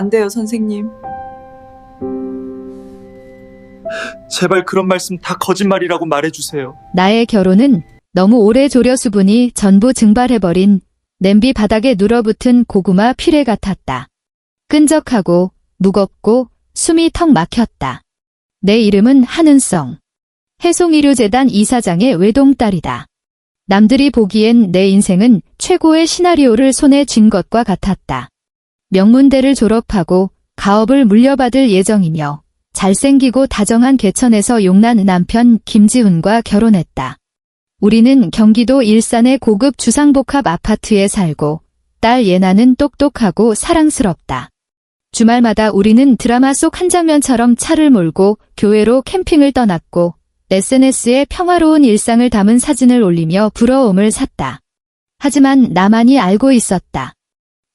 안 돼요, 선생님. 제발 그런 말씀 다 거짓말이라고 말해주세요. 나의 결혼은 너무 오래 졸여 수분이 전부 증발해버린 냄비 바닥에 눌어붙은 고구마 피레 같았다. 끈적하고 무겁고 숨이 턱 막혔다. 내 이름은 한은성. 해송이류재단 이사장의 외동딸이다. 남들이 보기엔 내 인생은 최고의 시나리오를 손에 쥔 것과 같았다. 명문대를 졸업하고 가업을 물려받을 예정이며 잘생기고 다정한 개천에서 용난 남편 김지훈과 결혼했다. 우리는 경기도 일산의 고급 주상복합 아파트에 살고 딸 예나는 똑똑하고 사랑스럽다. 주말마다 우리는 드라마 속 한 장면처럼 차를 몰고 교회로 캠핑을 떠났고 SNS에 평화로운 일상을 담은 사진을 올리며 부러움을 샀다. 하지만 나만이 알고 있었다.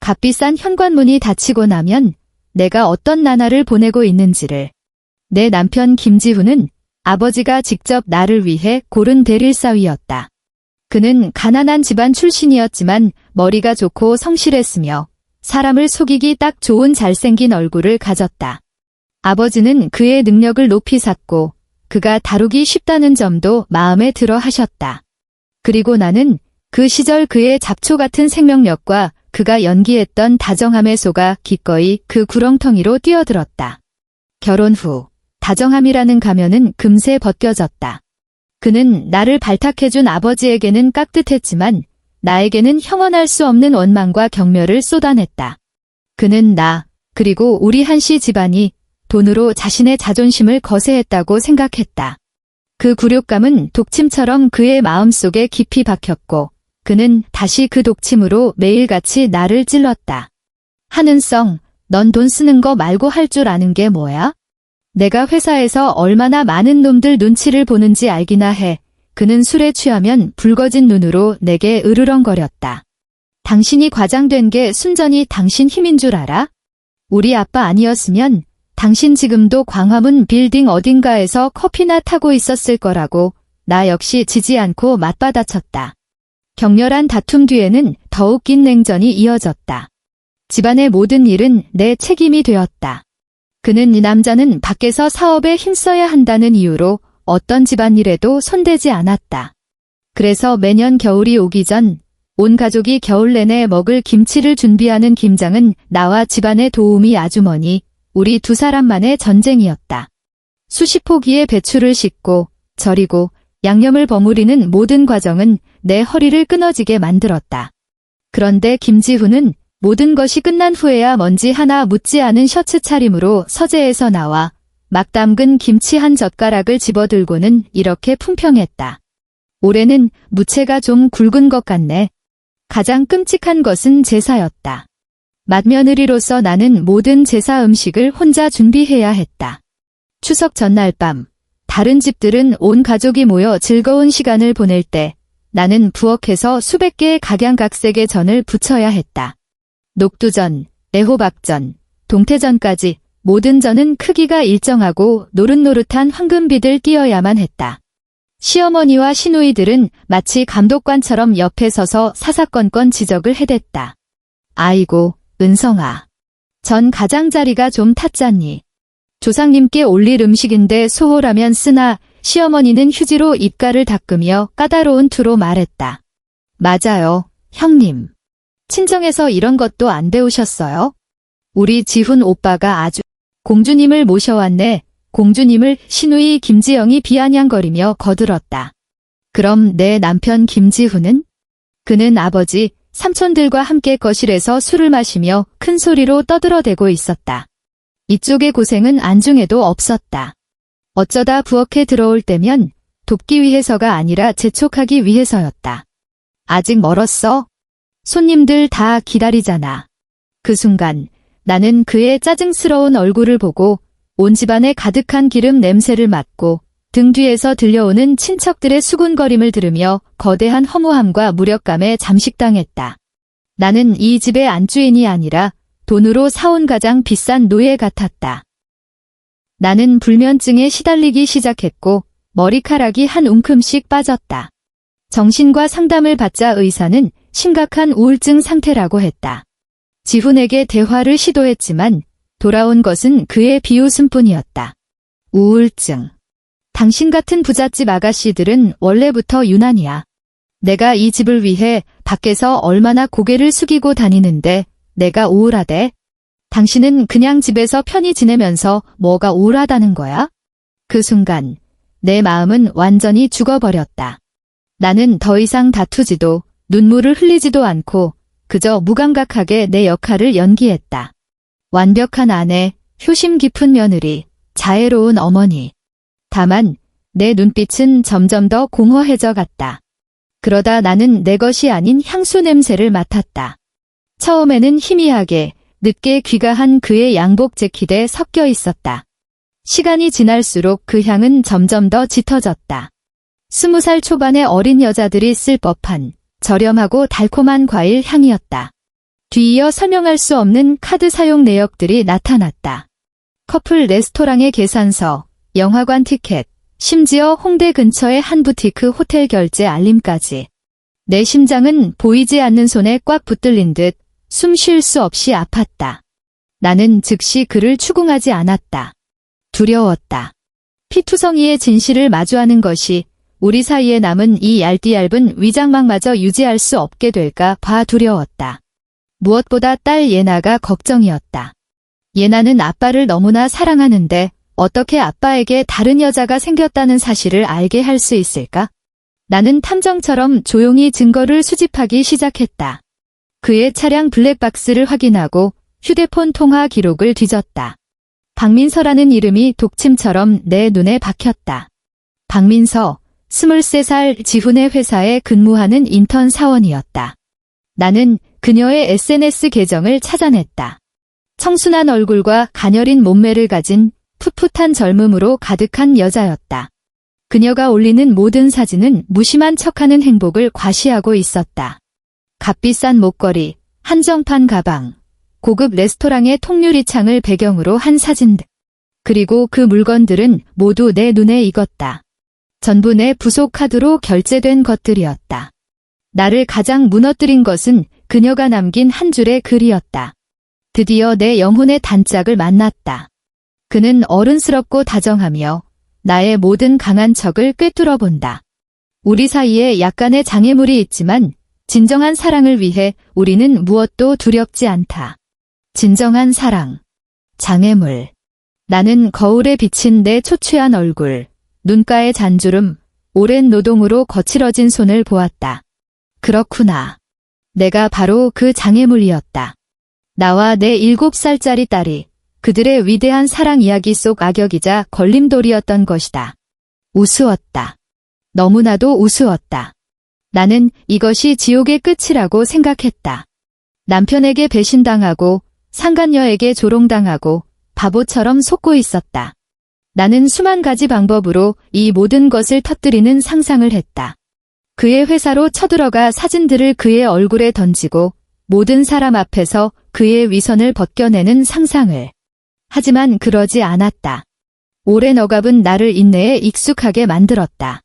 값비싼 현관문이 닫히고 나면 내가 어떤 나날을 보내고 있는지를. 내 남편 김지훈은 아버지가 직접 나를 위해 고른 대릴사위였다. 그는 가난한 집안 출신이었지만 머리가 좋고 성실했으며 사람을 속이기 딱 좋은 잘생긴 얼굴을 가졌다. 아버지는 그의 능력을 높이 샀고 그가 다루기 쉽다는 점도 마음에 들어 하셨다. 그리고 나는 그 시절 그의 잡초 같은 생명력과 그가 연기했던 다정함에 속아 기꺼이 그 구렁텅이로 뛰어들었다. 결혼 후 다정함이라는 가면은 금세 벗겨졌다. 그는 나를 발탁해준 아버지에게는 깍듯했지만 나에게는 형언할 수 없는 원망과 경멸을 쏟아냈다. 그는 나, 그리고 우리 한씨 집안이 돈으로 자신의 자존심을 거세했다고 생각했다. 그 굴욕감은 독침처럼 그의 마음속에 깊이 박혔고 그는 다시 그 독침으로 매일같이 나를 찔렀다. 한은성, 넌 돈 쓰는 거 말고 할 줄 아는 게 뭐야? 내가 회사에서 얼마나 많은 놈들 눈치를 보는지 알기나 해. 그는 술에 취하면 붉어진 눈으로 내게 으르렁거렸다. 당신이 과장된 게 순전히 당신 힘인 줄 알아? 우리 아빠 아니었으면 당신 지금도 광화문 빌딩 어딘가에서 커피나 타고 있었을 거라고. 나 역시 지지 않고 맞받아쳤다. 격렬한 다툼 뒤에는 더욱 긴 냉전이 이어졌다. 집안의 모든 일은 내 책임이 되었다. 그는 이 남자는 밖에서 사업에 힘써야 한다는 이유로 어떤 집안일에도 손대지 않았다. 그래서 매년 겨울이 오기 전 온 가족이 겨울 내내 먹을 김치를 준비하는 김장은 나와 집안의 도우미 아주머니, 우리 두 사람만의 전쟁이었다. 수십 포기의 배추를 씻고 절이고 양념을 버무리는 모든 과정은 내 허리를 끊어지게 만들었다. 그런데 김지훈은 모든 것이 끝난 후에야 먼지 하나 묻지 않은 셔츠 차림으로 서재에서 나와 막 담근 김치 한 젓가락을 집어들고는 이렇게 품평했다. 올해는 무채가 좀 굵은 것 같네. 가장 끔찍한 것은 제사였다. 맏며느리로서 나는 모든 제사 음식을 혼자 준비해야 했다. 추석 전날 밤, 다른 집들은 온 가족이 모여 즐거운 시간을 보낼 때 나는 부엌에서 수백 개의 각양각색의 전을 부쳐야 했다. 녹두전, 애호박전, 동태전까지 모든 전은 크기가 일정하고 노릇노릇한 황금빛을 띄어야만 했다. 시어머니와 시누이들은 마치 감독관처럼 옆에 서서 사사건건 지적을 해댔다. 아이고, 은성아. 전 가장자리가 좀 탔잖니. 조상님께 올릴 음식인데 소홀하면 쓰나. 시어머니는 휴지로 입가를 닦으며 까다로운 투로 말했다. 맞아요, 형님. 친정에서 이런 것도 안 배우셨어요? 우리 지훈 오빠가 아주 공주님을 모셔왔네. 공주님을 시누이 김지영이 비아냥거리며 거들었다. 그럼 내 남편 김지훈은? 그는 아버지, 삼촌들과 함께 거실에서 술을 마시며 큰 소리로 떠들어대고 있었다. 이쪽의 고생은 안중에도 없었다. 어쩌다 부엌에 들어올 때면 돕기 위해서가 아니라 재촉하기 위해서였다. 아직 멀었어? 손님들 다 기다리잖아. 그 순간 나는 그의 짜증스러운 얼굴을 보고 온 집안에 가득한 기름 냄새를 맡고 등 뒤에서 들려오는 친척들의 수군거림을 들으며 거대한 허무함과 무력감에 잠식당했다. 나는 이 집의 안주인이 아니라 돈으로 사온 가장 비싼 노예 같았다. 나는 불면증에 시달리기 시작했고 머리카락이 한 움큼씩 빠졌다. 정신과 상담을 받자 의사는 심각한 우울증 상태라고 했다. 지훈에게 대화를 시도했지만 돌아온 것은 그의 비웃음뿐이었다. 우울증. 당신 같은 부잣집 아가씨들은 원래부터 유난이야. 내가 이 집을 위해 밖에서 얼마나 고개를 숙이고 다니는데 내가 우울하대? 당신은 그냥 집에서 편히 지내면서 뭐가 우울하다는 거야? 그 순간 내 마음은 완전히 죽어버렸다. 나는 더 이상 다투지도 눈물을 흘리지도 않고 그저 무감각하게 내 역할을 연기했다. 완벽한 아내, 효심 깊은 며느리, 자애로운 어머니. 다만 내 눈빛은 점점 더 공허해져 갔다. 그러다 나는 내 것이 아닌 향수 냄새를 맡았다. 처음에는 희미하게, 늦게 귀가한 그의 양복 재킷에 섞여 있었다. 시간이 지날수록 그 향은 점점 더 짙어졌다. 20살 초반의 어린 여자들이 쓸 법한 저렴하고 달콤한 과일 향이었다. 뒤이어 설명할 수 없는 카드 사용 내역들이 나타났다. 커플 레스토랑의 계산서, 영화관 티켓, 심지어 홍대 근처의 한 부티크 호텔 결제 알림까지. 내 심장은 보이지 않는 손에 꽉 붙들린 듯 숨 쉴 수 없이 아팠다. 나는 즉시 그를 추궁하지 않았다. 두려웠다. 피투성이의 진실을 마주하는 것이 우리 사이에 남은 이 얇디얇은 위장막마저 유지할 수 없게 될까 봐 두려웠다. 무엇보다 딸 예나가 걱정이었다. 예나는 아빠를 너무나 사랑하는데 어떻게 아빠에게 다른 여자가 생겼다는 사실을 알게 할 수 있을까? 나는 탐정처럼 조용히 증거를 수집하기 시작했다. 그의 차량 블랙박스를 확인하고 휴대폰 통화 기록을 뒤졌다. 박민서라는 이름이 독침처럼 내 눈에 박혔다. 박민서, 23살 지훈의 회사에 근무하는 인턴 사원이었다. 나는 그녀의 SNS 계정을 찾아냈다. 청순한 얼굴과 가녀린 몸매를 가진 풋풋한 젊음으로 가득한 여자였다. 그녀가 올리는 모든 사진은 무심한 척하는 행복을 과시하고 있었다. 값비싼 목걸이, 한정판 가방, 고급 레스토랑의 통유리창을 배경으로 한 사진들. 그리고 그 물건들은 모두 내 눈에 익었다. 전부 내 부속 카드로 결제된 것들이었다. 나를 가장 무너뜨린 것은 그녀가 남긴 한 줄의 글이었다. 드디어 내 영혼의 단짝을 만났다. 그는 어른스럽고 다정하며 나의 모든 강한 척을 꿰뚫어 본다. 우리 사이에 약간의 장애물이 있지만 진정한 사랑을 위해 우리는 무엇도 두렵지 않다. 진정한 사랑. 장애물. 나는 거울에 비친 내 초췌한 얼굴, 눈가의 잔주름, 오랜 노동으로 거칠어진 손을 보았다. 그렇구나. 내가 바로 그 장애물이었다. 나와 내 7살짜리 딸이 그들의 위대한 사랑 이야기 속 악역이자 걸림돌이었던 것이다. 우스웠다. 너무나도 우스웠다. 나는 이것이 지옥의 끝이라고 생각했다. 남편에게 배신당하고 상간녀에게 조롱당하고 바보처럼 속고 있었다. 나는 수만 가지 방법으로 이 모든 것을 터뜨리는 상상을 했다. 그의 회사로 쳐들어가 사진들을 그의 얼굴에 던지고 모든 사람 앞에서 그의 위선을 벗겨내는 상상을. 하지만 그러지 않았다. 오랜 억압은 나를 인내에 익숙하게 만들었다.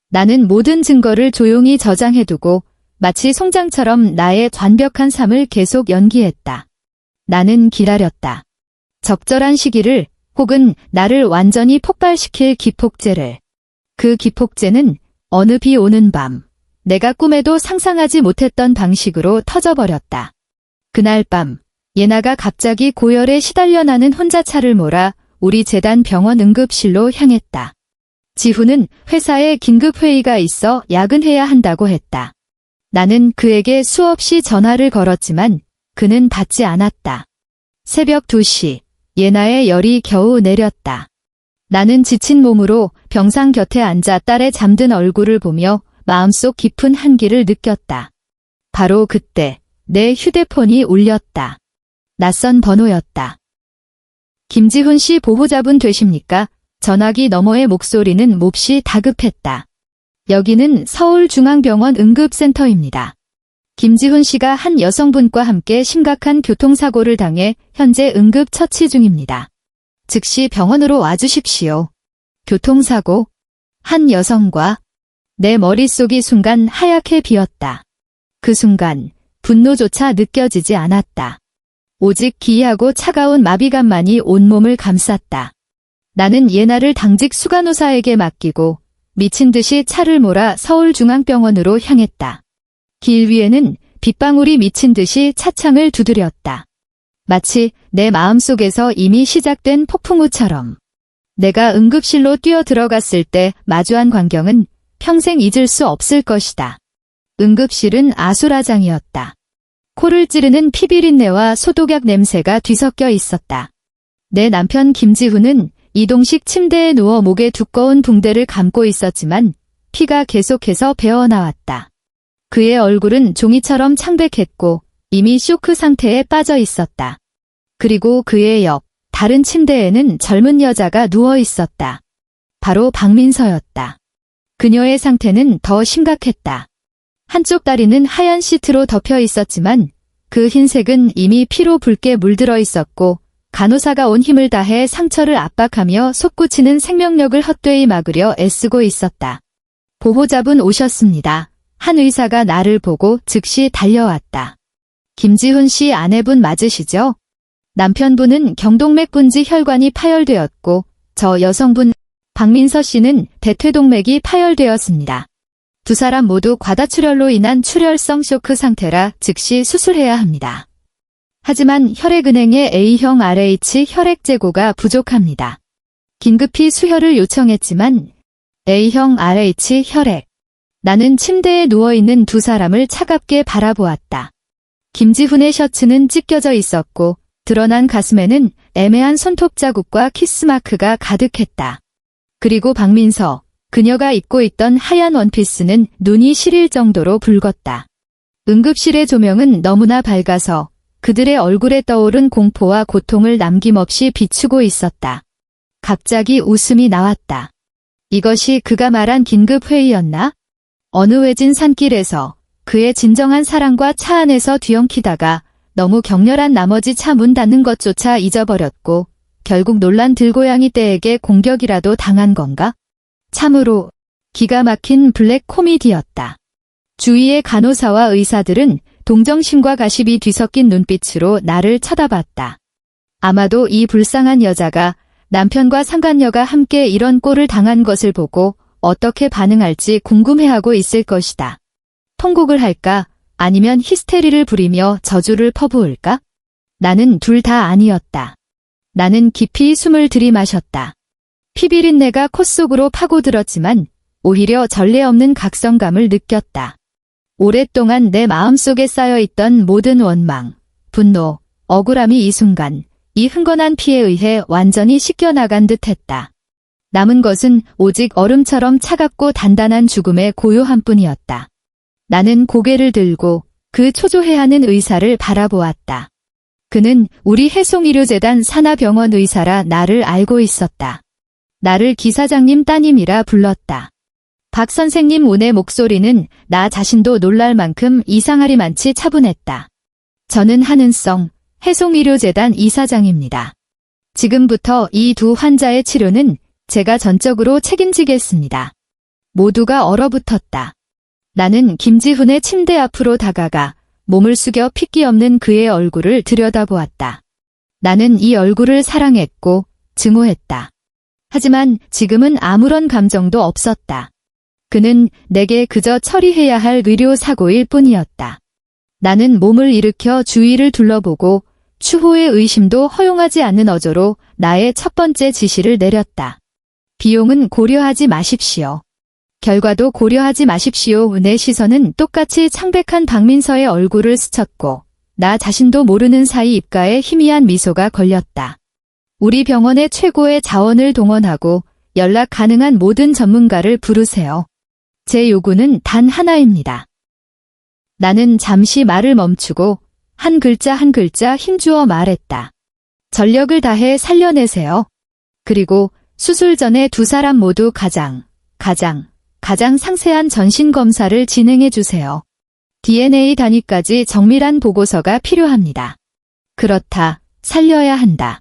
나는 모든 증거를 조용히 저장해두고 마치 송장처럼 나의 완벽한 삶을 계속 연기했다. 나는 기다렸다. 적절한 시기를 혹은 나를 완전히 폭발시킬 기폭제를. 그 기폭제는 어느 비 오는 밤, 내가 꿈에도 상상하지 못했던 방식으로 터져버렸다. 그날 밤, 예나가 갑자기 고열에 시달려 나는 혼자 차를 몰아 우리 재단 병원 응급실로 향했다. 지훈은 회사에 긴급회의가 있어 야근해야 한다고 했다. 나는 그에게 수없이 전화를 걸었지만 그는 받지 않았다. 새벽 2시, 예나의 열이 겨우 내렸다. 나는 지친 몸으로 병상 곁에 앉아 딸의 잠든 얼굴을 보며 마음속 깊은 한기를 느꼈다. 바로 그때 내 휴대폰이 울렸다. 낯선 번호였다. 김지훈 씨 보호자분 되십니까? 전화기 너머의 목소리는 몹시 다급했다. 여기는 서울중앙병원 응급센터입니다. 김지훈 씨가 한 여성분과 함께 심각한 교통사고를 당해 현재 응급처치 중입니다. 즉시 병원으로 와주십시오. 교통사고? 한 여성과? 내 머릿속이 순간 하얗게 비었다. 그 순간 분노조차 느껴지지 않았다. 오직 기이하고 차가운 마비감만이 온몸을 감쌌다. 나는 예나를 당직 수간호사에게 맡기고 미친 듯이 차를 몰아 서울중앙병원으로 향했다. 길 위에는 빗방울이 미친 듯이 차창을 두드렸다. 마치 내 마음속에서 이미 시작된 폭풍우처럼. 내가 응급실로 뛰어 들어갔을 때 마주한 광경은 평생 잊을 수 없을 것이다. 응급실은 아수라장이었다. 코를 찌르는 피비린내와 소독약 냄새가 뒤섞여 있었다. 내 남편 김지훈은 이동식 침대에 누워 목에 두꺼운 붕대를 감고 있었지만 피가 계속해서 배어나왔다. 그의 얼굴은 종이처럼 창백했고 이미 쇼크 상태에 빠져 있었다. 그리고 그의 옆, 다른 침대에는 젊은 여자가 누워 있었다. 바로 박민서였다. 그녀의 상태는 더 심각했다. 한쪽 다리는 하얀 시트로 덮여 있었지만 그 흰색은 이미 피로 붉게 물들어 있었고 간호사가 온 힘을 다해 상처를 압박하며 솟구치는 생명력을 헛되이 막으려 애쓰고 있었다. 보호자분 오셨습니다. 한 의사가 나를 보고 즉시 달려왔다. 김지훈 씨 아내분 맞으시죠? 남편분은 경동맥분지 혈관이 파열되었고 저 여성분 박민서 씨는 대퇴동맥이 파열되었습니다. 두 사람 모두 과다출혈로 인한 출혈성 쇼크 상태라 즉시 수술해야 합니다. 하지만 혈액은행의 A형 RH 혈액 재고가 부족합니다. 긴급히 수혈을 요청했지만 A형 RH 혈액. 나는 침대에 누워있는 두 사람을 차갑게 바라보았다. 김지훈의 셔츠는 찢겨져 있었고 드러난 가슴에는 애매한 손톱 자국과 키스마크가 가득했다. 그리고 박민서, 그녀가 입고 있던 하얀 원피스는 눈이 시릴 정도로 붉었다. 응급실의 조명은 너무나 밝아서 그들의 얼굴에 떠오른 공포와 고통을 남김없이 비추고 있었다. 갑자기 웃음이 나왔다. 이것이 그가 말한 긴급회의였나? 어느 외진 산길에서 그의 진정한 사랑과 차 안에서 뒤엉키다가 너무 격렬한 나머지 차 문 닫는 것조차 잊어버렸고 결국 놀란 들고양이 떼에게 공격이라도 당한 건가? 참으로 기가 막힌 블랙 코미디였다. 주위의 간호사와 의사들은 동정심과 가십이 뒤섞인 눈빛으로 나를 쳐다봤다. 아마도 이 불쌍한 여자가 남편과 상간녀가 함께 이런 꼴을 당한 것을 보고 어떻게 반응할지 궁금해하고 있을 것이다. 통곡을 할까? 아니면 히스테리를 부리며 저주를 퍼부을까? 나는 둘 다 아니었다. 나는 깊이 숨을 들이마셨다. 피비린내가 콧속으로 파고들었지만 오히려 전례 없는 각성감을 느꼈다. 오랫동안 내 마음속에 쌓여있던 모든 원망, 분노, 억울함이 이 순간 이 흥건한 피에 의해 완전히 씻겨나간 듯했다. 남은 것은 오직 얼음처럼 차갑고 단단한 죽음의 고요함뿐이었다. 나는 고개를 들고 그 초조해하는 의사를 바라보았다. 그는 우리 해송의료재단 산하병원 의사라 나를 알고 있었다. 나를 기사장님 따님이라 불렀다. 박 선생님 운의 목소리는 나 자신도 놀랄 만큼 이상하리만치 차분했다. 저는 한은성 해송의료재단 이사장입니다. 지금부터 이 두 환자의 치료는 제가 전적으로 책임지겠습니다. 모두가 얼어붙었다. 나는 김지훈의 침대 앞으로 다가가 몸을 숙여 핏기 없는 그의 얼굴을 들여다보았다. 나는 이 얼굴을 사랑했고 증오했다. 하지만 지금은 아무런 감정도 없었다. 그는 내게 그저 처리해야 할 의료사고일 뿐이었다. 나는 몸을 일으켜 주위를 둘러보고 추호의 의심도 허용하지 않는 어조로 나의 첫 번째 지시를 내렸다. 비용은 고려하지 마십시오. 결과도 고려하지 마십시오. 내 시선은 똑같이 창백한 박민서의 얼굴을 스쳤고 나 자신도 모르는 사이 입가에 희미한 미소가 걸렸다. 우리 병원의 최고의 자원을 동원하고 연락 가능한 모든 전문가를 부르세요. 제 요구는 단 하나입니다. 나는 잠시 말을 멈추고 한 글자 한 글자 힘주어 말했다. 전력을 다해 살려내세요. 그리고 수술 전에 두 사람 모두 가장 상세한 전신검사를 진행해 주세요. DNA 단위까지 정밀한 보고서가 필요합니다. 그렇다. 살려야 한다.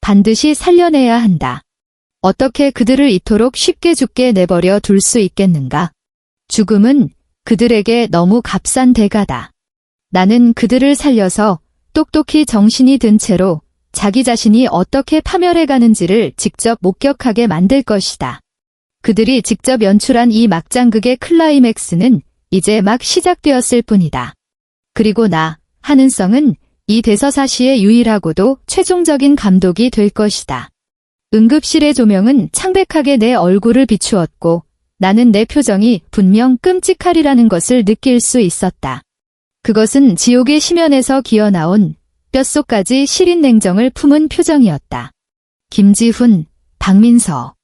반드시 살려내야 한다. 어떻게 그들을 이토록 쉽게 죽게 내버려 둘 수 있겠는가? 죽음은 그들에게 너무 값싼 대가다. 나는 그들을 살려서 똑똑히 정신이 든 채로 자기 자신이 어떻게 파멸해가는지를 직접 목격하게 만들 것이다. 그들이 직접 연출한 이 막장극의 클라이맥스는 이제 막 시작되었을 뿐이다. 그리고 나, 한은성은 이 대서사시의 유일하고도 최종적인 감독이 될 것이다. 응급실의 조명은 창백하게 내 얼굴을 비추었고 나는 내 표정이 분명 끔찍하리라는 것을 느낄 수 있었다. 그것은 지옥의 심연에서 기어나온 뼛속까지 시린 냉정을 품은 표정이었다. 김지훈, 박민서.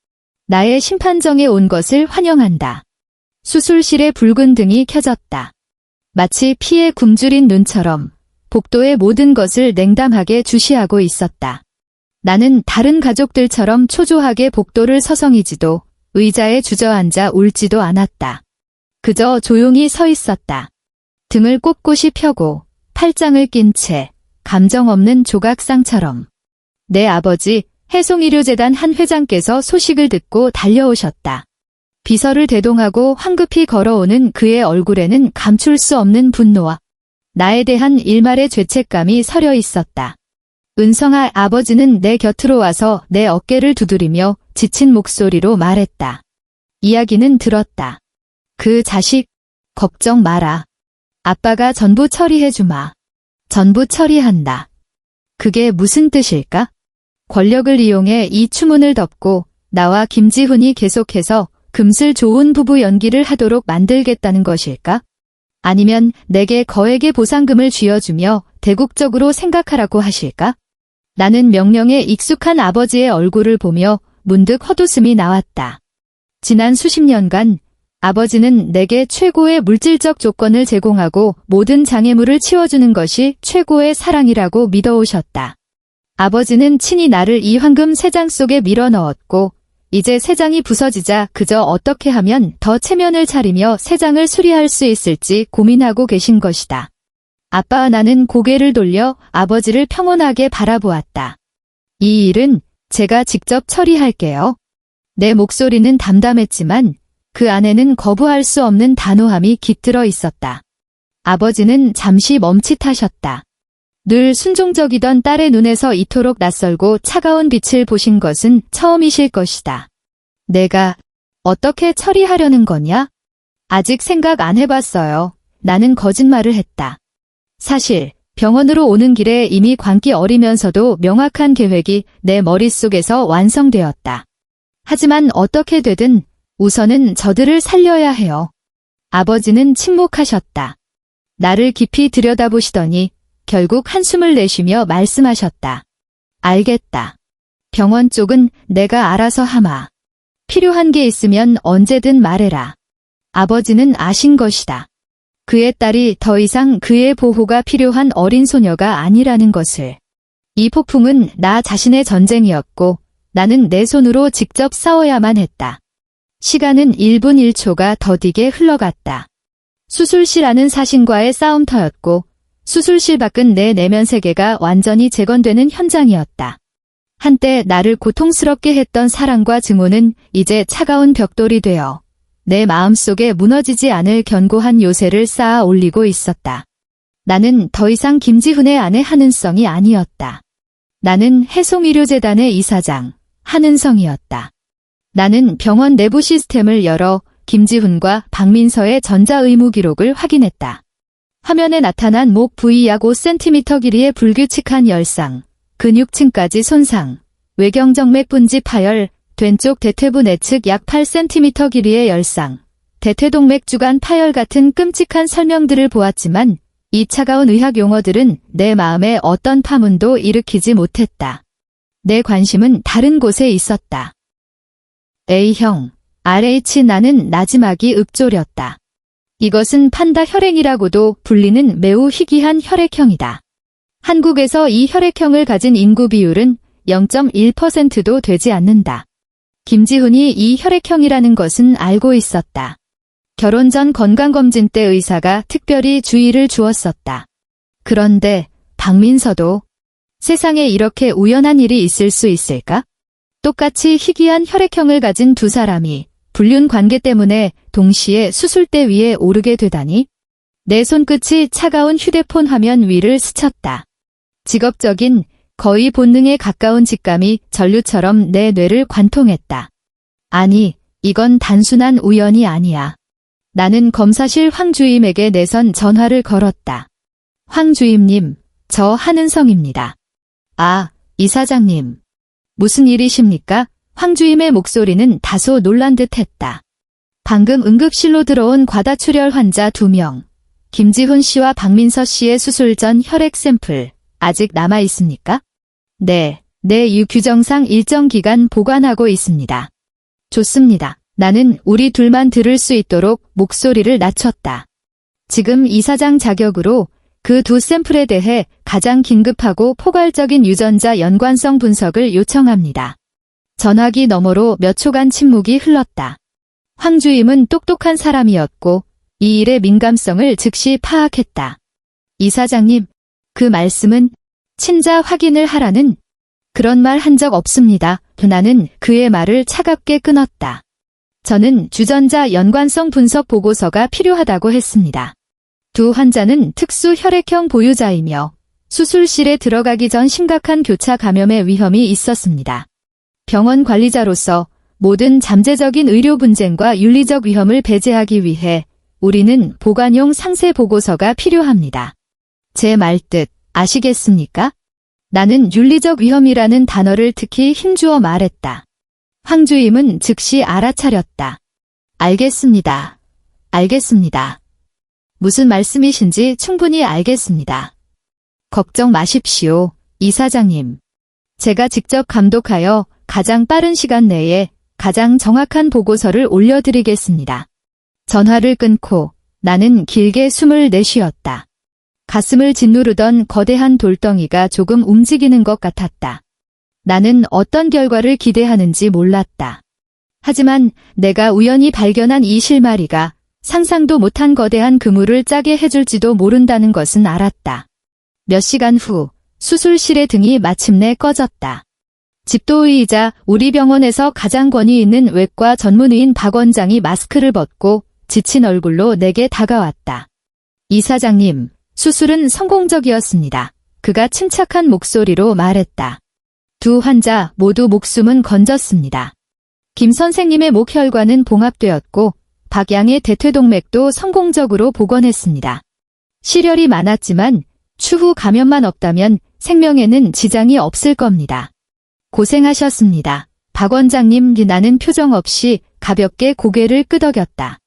나의 심판정에 온 것을 환영한다. 수술실의 붉은 등이 켜졌다. 마치 피에 굶주린 눈처럼 복도의 모든 것을 냉담하게 주시하고 있었다. 나는 다른 가족들처럼 초조하게 복도를 서성이지도 의자에 주저앉아 울지도 않았다. 그저 조용히 서 있었다. 등을 꼿꼿이 펴고 팔짱을 낀 채 감정 없는 조각상처럼. 내 아버지 해송의료재단 한 회장께서 소식을 듣고 달려오셨다. 비서를 대동하고 황급히 걸어오는 그의 얼굴에는 감출 수 없는 분노와 나에 대한 일말의 죄책감이 서려 있었다. 은성아, 아버지는 내 곁으로 와서 내 어깨를 두드리며 지친 목소리로 말했다. 이야기는 들었다. 그 자식, 걱정 마라. 아빠가 전부 처리해주마. 전부 처리한다. 그게 무슨 뜻일까? 권력을 이용해 이 추문을 덮고 나와 김지훈이 계속해서 금슬 좋은 부부 연기를 하도록 만들겠다는 것일까? 아니면 내게 거액의 보상금을 쥐어주며 대국적으로 생각하라고 하실까? 나는 명령에 익숙한 아버지의 얼굴을 보며 문득 헛웃음이 나왔다. 지난 수십 년간 아버지는 내게 최고의 물질적 조건을 제공하고 모든 장애물을 치워주는 것이 최고의 사랑이라고 믿어오셨다. 아버지는 친히 나를 이 황금 새장 속에 밀어넣었고 이제 새장이 부서지자 그저 어떻게 하면 더 체면을 차리며 새장을 수리할 수 있을지 고민하고 계신 것이다. 아빠와 나는 고개를 돌려 아버지를 평온하게 바라보았다. 이 일은 제가 직접 처리할게요. 내 목소리는 담담했지만 그 안에는 거부할 수 없는 단호함이 깃들어 있었다. 아버지는 잠시 멈칫하셨다. 늘 순종적이던 딸의 눈에서 이토록 낯설고 차가운 빛을 보신 것은 처음이실 것이다. 내가 어떻게 처리하려는 거냐? 아직 생각 안 해봤어요. 나는 거짓말을 했다. 사실 병원으로 오는 길에 이미 광기 어리면서도 명확한 계획이 내 머릿속에서 완성되었다. 하지만 어떻게 되든 우선은 저들을 살려야 해요. 아버지는 침묵하셨다. 나를 깊이 들여다보시더니 결국 한숨을 내쉬며 말씀하셨다. 알겠다. 병원 쪽은 내가 알아서 하마. 필요한 게 있으면 언제든 말해라. 아버지는 아신 것이다. 그의 딸이 더 이상 그의 보호가 필요한 어린 소녀가 아니라는 것을. 이 폭풍은 나 자신의 전쟁이었고 나는 내 손으로 직접 싸워야만 했다. 시간은 1분 1초가 더디게 흘러갔다. 수술실 안은 사신과의 싸움터였고 수술실 밖은 내 내면 세계가 완전히 재건되는 현장이었다. 한때 나를 고통스럽게 했던 사랑과 증오는 이제 차가운 벽돌이 되어 내 마음속에 무너지지 않을 견고한 요새를 쌓아 올리고 있었다. 나는 더 이상 김지훈의 아내 한은성이 아니었다. 나는 해송의료재단의 이사장 한은성이었다. 나는 병원 내부 시스템을 열어 김지훈과 박민서의 전자의무 기록을 확인했다. 화면에 나타난 목 부위 약 5cm 길이의 불규칙한 열상, 근육층까지 손상, 외경정맥 분지 파열, 왼쪽 대퇴부 내측 약 8cm 길이의 열상, 대퇴동맥 주간 파열 같은 끔찍한 설명들을 보았지만 이 차가운 의학 용어들은 내 마음에 어떤 파문도 일으키지 못했다. 내 관심은 다른 곳에 있었다. A형, RH 나는 나지막이 읊조렸다. 이것은 판다 혈행이라고도 불리는 매우 희귀한 혈액형이다. 한국에서 이 혈액형을 가진 인구 비율은 0.1%도 되지 않는다. 김지훈이 이 혈액형이라는 것은 알고 있었다. 결혼 전 건강검진 때 의사가 특별히 주의를 주었었다. 그런데 박민서도 세상에 이렇게 우연한 일이 있을 수 있을까? 똑같이 희귀한 혈액형을 가진 두 사람이 불륜 관계 때문에 동시에 수술대 위에 오르게 되다니? 내 손끝이 차가운 휴대폰 화면 위를 스쳤다. 직업적인, 거의 본능에 가까운 직감이 전류처럼 내 뇌를 관통했다. 아니, 이건 단순한 우연이 아니야. 나는 검사실 황 주임에게 내선 전화를 걸었다. 황 주임님, 저 한은성입니다. 아, 이사장님. 무슨 일이십니까? 황 주임의 목소리는 다소 놀란 듯했다. 방금 응급실로 들어온 과다출혈 환자 2명. 김지훈 씨와 박민서 씨의 수술 전 혈액 샘플 아직 남아 있습니까? 네, 규정상 일정 기간 보관하고 있습니다. 좋습니다. 나는 우리 둘만 들을 수 있도록 목소리를 낮췄다. 지금 이사장 자격으로 그 2 샘플에 대해 가장 긴급하고 포괄적인 유전자 연관성 분석을 요청합니다. 전화기 너머로 몇 초간 침묵이 흘렀다. 황 주임은 똑똑한 사람이었고 이 일의 민감성을 즉시 파악했다. 이사장님, 그 말씀은 친자 확인을 하라는 그런 말 한 적 없습니다. 나는 그의 말을 차갑게 끊었다. 저는 주전자 연관성 분석 보고서가 필요하다고 했습니다. 2 환자는 특수 혈액형 보유자이며 수술실에 들어가기 전 심각한 교차 감염의 위험이 있었습니다. 병원 관리자로서 모든 잠재적인 의료 분쟁과 윤리적 위험을 배제하기 위해 우리는 보관용 상세 보고서가 필요합니다. 제 말 뜻 아시겠습니까? 나는 윤리적 위험이라는 단어를 특히 힘주어 말했다. 황 주임은 즉시 알아차렸다. 알겠습니다. 무슨 말씀이신지 충분히 알겠습니다. 걱정 마십시오, 이사장님. 제가 직접 감독하여 가장 빠른 시간 내에 가장 정확한 보고서를 올려드리겠습니다. 전화를 끊고 나는 길게 숨을 내쉬었다. 가슴을 짓누르던 거대한 돌덩이가 조금 움직이는 것 같았다. 나는 어떤 결과를 기대하는지 몰랐다. 하지만 내가 우연히 발견한 이 실마리가 상상도 못한 거대한 그물을 짜게 해줄지도 모른다는 것은 알았다. 몇 시간 후 수술실의 등이 마침내 꺼졌다. 집도의이자 우리 병원에서 가장 권위 있는 외과 전문의인 박 원장이 마스크를 벗고 지친 얼굴로 내게 다가왔다. 이사장님, 수술은 성공적이었습니다. 그가 침착한 목소리로 말했다. 2 환자 모두 목숨은 건졌습니다. 김 선생님의 목혈관은 봉합되었고 박 양의 대퇴동맥도 성공적으로 복원했습니다. 실혈이 많았지만 추후 감염만 없다면 생명에는 지장이 없을 겁니다. 고생하셨습니다. 박 원장님. 나는 표정 없이 가볍게 고개를 끄덕였다.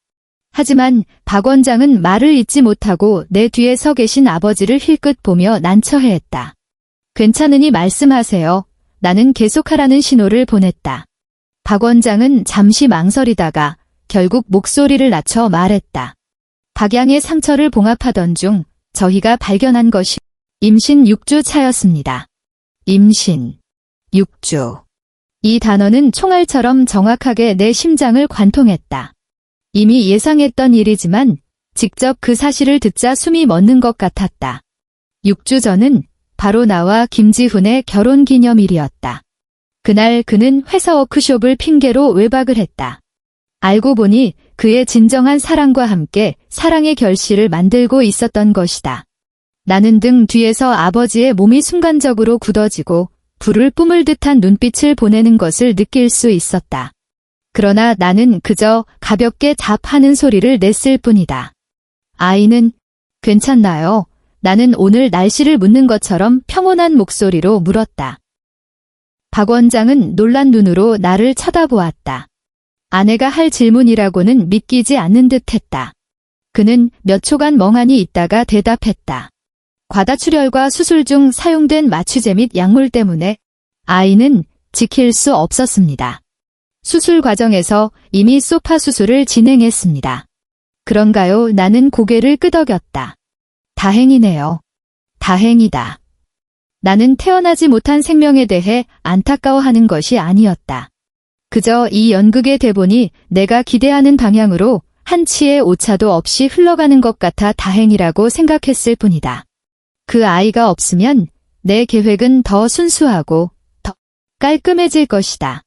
하지만 박 원장은 말을 잇지 못하고 내 뒤에 서 계신 아버지를 힐끗 보며 난처해했다. 괜찮으니 말씀하세요. 나는 계속하라는 신호를 보냈다. 박 원장은 잠시 망설이다가 결국 목소리를 낮춰 말했다. 박양의 상처를 봉합하던 중 저희가 발견한 것이 임신 6주 차였습니다. 임신 6주. 이 단어는 총알처럼 정확하게 내 심장을 관통했다. 이미 예상했던 일이지만 직접 그 사실을 듣자 숨이 멎는 것 같았다. 6주 전은 바로 나와 김지훈의 결혼 기념일이었다. 그날 그는 회사 워크숍을 핑계로 외박을 했다. 알고 보니 그의 진정한 사랑과 함께 사랑의 결실을 만들고 있었던 것이다. 나는 등 뒤에서 아버지의 몸이 순간적으로 굳어지고 불을 뿜을 듯한 눈빛을 보내는 것을 느낄 수 있었다. 그러나 나는 그저 가볍게 답하는 소리를 냈을 뿐이다. 아이는 괜찮나요? 나는 오늘 날씨를 묻는 것처럼 평온한 목소리로 물었다. 박 원장은 놀란 눈으로 나를 쳐다보았다. 아내가 할 질문이라고는 믿기지 않는 듯했다. 그는 몇 초간 멍하니 있다가 대답했다. 과다출혈과 수술 중 사용된 마취제 및 약물 때문에 아이는 지킬 수 없었습니다. 수술 과정에서 이미 소파 수술을 진행했습니다. 그런가요? 나는 고개를 끄덕였다. 다행이네요. 다행이다. 나는 태어나지 못한 생명에 대해 안타까워하는 것이 아니었다. 그저 이 연극의 대본이 내가 기대하는 방향으로 한치의 오차도 없이 흘러가는 것 같아 다행이라고 생각했을 뿐이다. 그 아이가 없으면 내 계획은 더 순수하고 더 깔끔해질 것이다.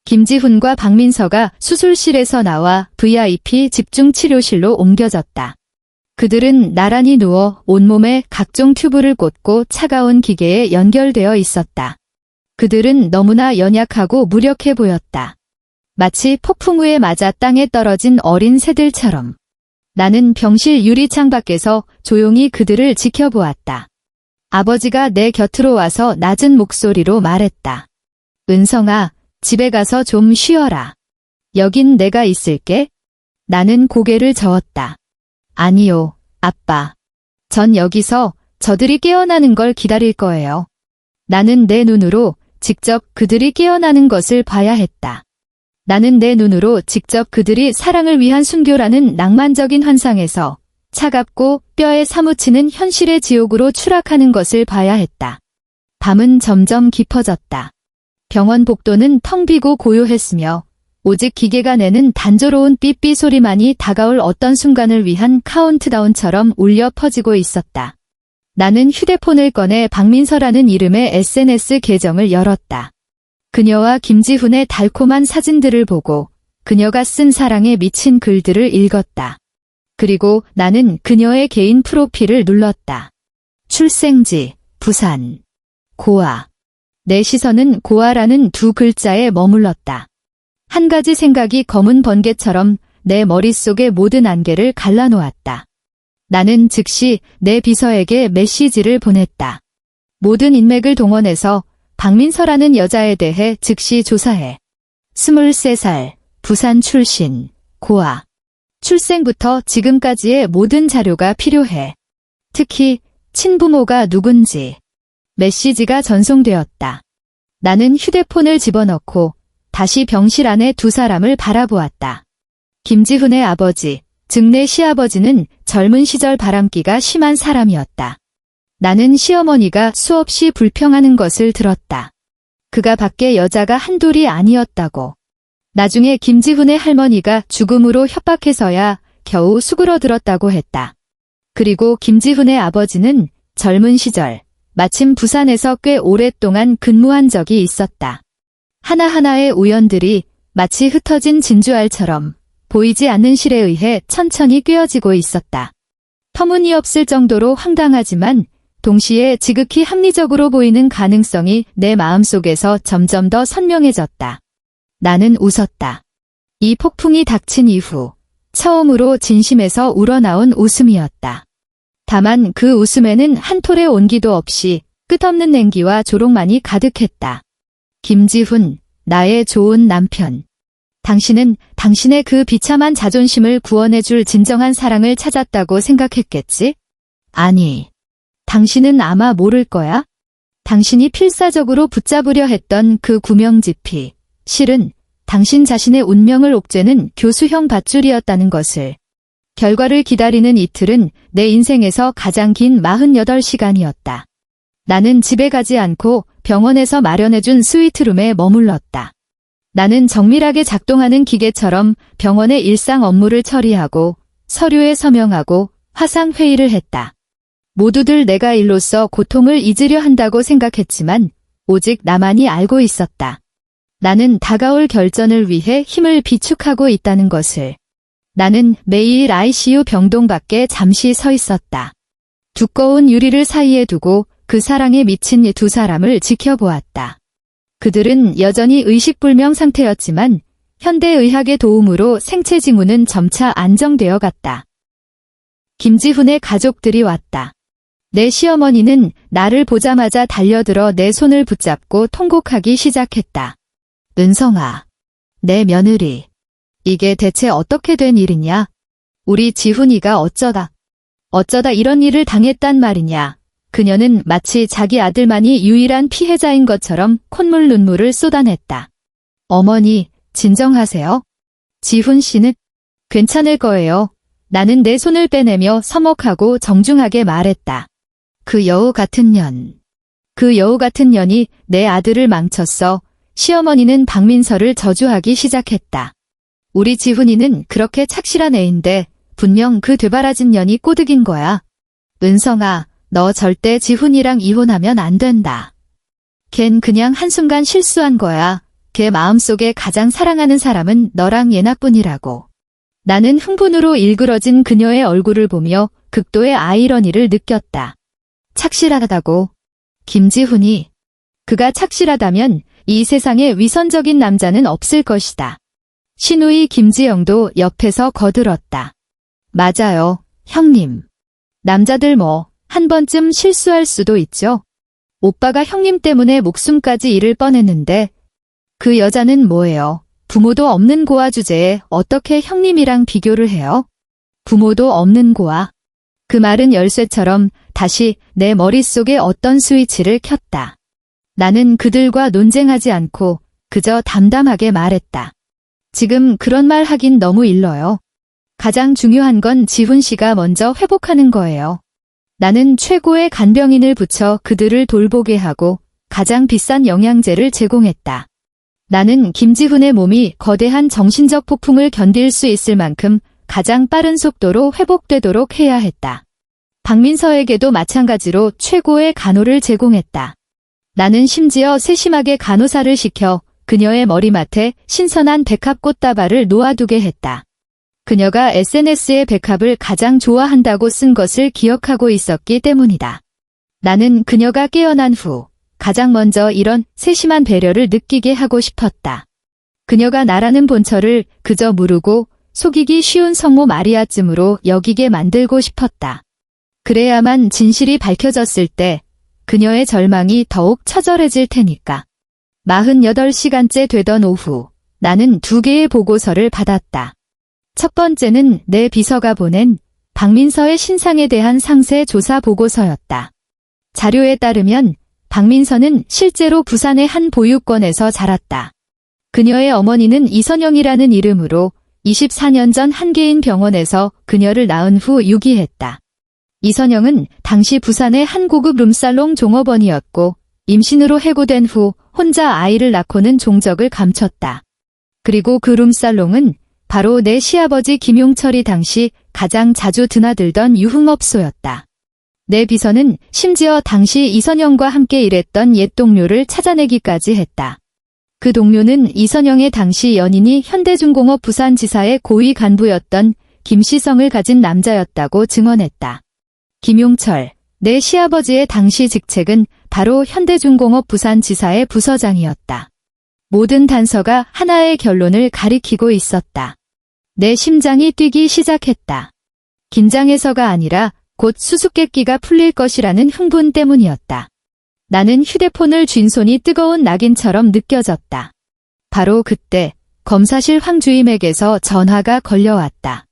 김지훈과 박민서가 수술실에서 나와 VIP 집중치료실로 옮겨졌다. 그들은 나란히 누워 온몸에 각종 튜브를 꽂고 차가운 기계에 연결되어 있었다. 그들은 너무나 연약하고 무력해 보였다. 마치 폭풍우에 맞아 땅에 떨어진 어린 새들처럼. 나는 병실 유리창 밖에서 조용히 그들을 지켜보았다. 아버지가 내 곁으로 와서 낮은 목소리로 말했다. 은성아, 집에 가서 좀 쉬어라. 여긴 내가 있을게. 나는 고개를 저었다. 아니요, 아빠. 전 여기서 저들이 깨어나는 걸 기다릴 거예요. 나는 내 눈으로 직접 그들이 깨어나는 것을 봐야 했다. 나는 내 눈으로 직접 그들이 사랑을 위한 순교라는 낭만적인 환상에서 차갑고 뼈에 사무치는 현실의 지옥으로 추락하는 것을 봐야 했다. 밤은 점점 깊어졌다. 병원 복도는 텅 비고 고요했으며 오직 기계가 내는 단조로운 삐삐 소리만이 다가올 어떤 순간을 위한 카운트다운처럼 울려 퍼지고 있었다. 나는 휴대폰을 꺼내 박민서라는 이름의 SNS 계정을 열었다. 그녀와 김지훈의 달콤한 사진들을 보고 그녀가 쓴 사랑에 미친 글들을 읽었다. 그리고 나는 그녀의 개인 프로필을 눌렀다. 출생지, 부산. 고아. 내 시선은 고아라는 두 글자에 머물렀다. 한 가지 생각이 검은 번개처럼 내 머릿속의 모든 안개를 갈라놓았다. 나는 즉시 내 비서에게 메시지를 보냈다. 모든 인맥을 동원해서 박민서라는 여자에 대해 즉시 조사해. 23살, 부산 출신, 고아. 출생부터 지금까지의 모든 자료가 필요해. 특히 친부모가 누군지. 메시지가 전송되었다. 나는 휴대폰을 집어넣고 다시 병실 안에 두 사람을 바라보았다. 김지훈의 아버지, 즉 내 시아버지는 젊은 시절 바람기가 심한 사람이었다. 나는 시어머니가 수없이 불평하는 것을 들었다. 그가 밖에 여자가 한둘이 아니었다고. 나중에 김지훈의 할머니가 죽음으로 협박해서야 겨우 수그러들었다고 했다. 그리고 김지훈의 아버지는 젊은 시절 마침 부산에서 꽤 오랫동안 근무한 적이 있었다. 하나하나의 우연들이 마치 흩어진 진주알처럼 보이지 않는 실에 의해 천천히 꿰어지고 있었다. 터무니없을 정도로 황당하지만 동시에 지극히 합리적으로 보이는 가능성이 내 마음속에서 점점 더 선명해졌다. 나는 웃었다. 이 폭풍이 닥친 이후 처음으로 진심에서 우러나온 웃음이었다. 다만 그 웃음에는 한 톨의 온기도 없이 끝없는 냉기와 조롱만이 가득했다. 김지훈, 나의 좋은 남편. 당신은 당신의 그 비참한 자존심을 구원해줄 진정한 사랑을 찾았다고 생각했겠지? 아니, 당신은 아마 모를 거야? 당신이 필사적으로 붙잡으려 했던 그 구명지피, 실은 당신 자신의 운명을 옥죄는 교수형 밧줄이었다는 것을. 결과를 기다리는 이틀은 내 인생에서 가장 긴 48시간이었다. 나는 집에 가지 않고 병원에서 마련해준 스위트룸에 머물렀다. 나는 정밀하게 작동하는 기계처럼 병원의 일상 업무를 처리하고 서류에 서명하고 화상회의를 했다. 모두들 내가 일로써 고통을 잊으려 한다고 생각했지만 오직 나만이 알고 있었다. 나는 다가올 결전을 위해 힘을 비축하고 있다는 것을. 나는 매일 ICU 병동 밖에 잠시 서 있었다. 두꺼운 유리를 사이에 두고 그 사랑에 미친 두 사람을 지켜보았다. 그들은 여전히 의식불명 상태였지만 현대의학의 도움으로 생체 징후는 점차 안정되어 갔다. 김지훈의 가족들이 왔다. 내 시어머니는 나를 보자마자 달려들어 내 손을 붙잡고 통곡하기 시작했다. 은성아, 내 며느리. 이게 대체 어떻게 된 일이냐? 우리 지훈이가 어쩌다 이런 일을 당했단 말이냐? 그녀는 마치 자기 아들만이 유일한 피해자인 것처럼 콧물 눈물을 쏟아냈다. 어머니, 진정하세요. 지훈 씨는 괜찮을 거예요. 나는 내 손을 빼내며 서먹하고 정중하게 말했다. 그 여우 같은 년이 내 아들을 망쳤어. 시어머니는 박민서를 저주하기 시작했다. 우리 지훈이는 그렇게 착실한 애인데 분명 그 되바라진 년이 꼬드긴 거야. 은성아, 너 절대 지훈이랑 이혼하면 안 된다. 걘 그냥 한순간 실수한 거야. 걔 마음속에 가장 사랑하는 사람은 너랑 얘나뿐이라고. 나는 흥분으로 일그러진 그녀의 얼굴을 보며 극도의 아이러니를 느꼈다. 착실하다고. 김지훈이. 그가 착실하다면 이 세상에 위선적인 남자는 없을 것이다. 신우이 김지영도 옆에서 거들었다. 맞아요, 형님. 남자들 한 번쯤 실수할 수도 있죠. 오빠가 형님 때문에 목숨까지 잃을 뻔했는데 그 여자는 뭐예요? 부모도 없는 고아 주제에 어떻게 형님이랑 비교를 해요? 부모도 없는 고아. 그 말은 열쇠처럼 다시 내 머릿속에 어떤 스위치를 켰다. 나는 그들과 논쟁하지 않고 그저 담담하게 말했다. 지금 그런 말 하긴 너무 일러요. 가장 중요한 건 지훈 씨가 먼저 회복하는 거예요. 나는 최고의 간병인을 붙여 그들을 돌보게 하고 가장 비싼 영양제를 제공했다. 나는 김지훈의 몸이 거대한 정신적 폭풍을 견딜 수 있을 만큼 가장 빠른 속도로 회복되도록 해야 했다. 박민서에게도 마찬가지로 최고의 간호를 제공했다. 나는 심지어 세심하게 간호사를 시켜 그녀의 머리맡에 신선한 백합 꽃다발을 놓아두게 했다. 그녀가 SNS에 백합을 가장 좋아한다고 쓴 것을 기억하고 있었기 때문이다. 나는 그녀가 깨어난 후 가장 먼저 이런 세심한 배려를 느끼게 하고 싶었다. 그녀가 나라는 본처를 그저 모르고 속이기 쉬운 성모 마리아쯤으로 여기게 만들고 싶었다. 그래야만 진실이 밝혀졌을 때 그녀의 절망이 더욱 처절해질 테니까. 48시간째 되던 오후, 나는 2개의 보고서를 받았다. 첫 번째는 내 비서가 보낸 박민서의 신상에 대한 상세 조사 보고서였다. 자료에 따르면 박민서는 실제로 부산의 한 보육원에서 자랐다. 그녀의 어머니는 이선영이라는 이름으로 24년 전 한 개인 병원에서 그녀를 낳은 후 유기했다. 이선영은 당시 부산의 한 고급 룸살롱 종업원이었고 임신으로 해고된 후 혼자 아이를 낳고는 종적을 감췄다. 그리고 그 룸살롱은 바로 내 시아버지 김용철이 당시 가장 자주 드나들던 유흥업소였다. 내 비서는 심지어 당시 이선영과 함께 일했던 옛 동료를 찾아내기까지 했다. 그 동료는 이선영의 당시 연인이 현대중공업 부산지사의 고위 간부였던 김시성을 가진 남자였다고 증언했다. 김용철, 내 시아버지의 당시 직책은 바로 현대중공업 부산지사의 부서장이었다. 모든 단서가 하나의 결론을 가리키고 있었다. 내 심장이 뛰기 시작했다. 긴장해서가 아니라 곧 수수께끼가 풀릴 것이라는 흥분 때문이었다. 나는 휴대폰을 쥔 손이 뜨거운 낙인처럼 느껴졌다. 바로 그때 검사실 황 주임에게서 전화가 걸려왔다.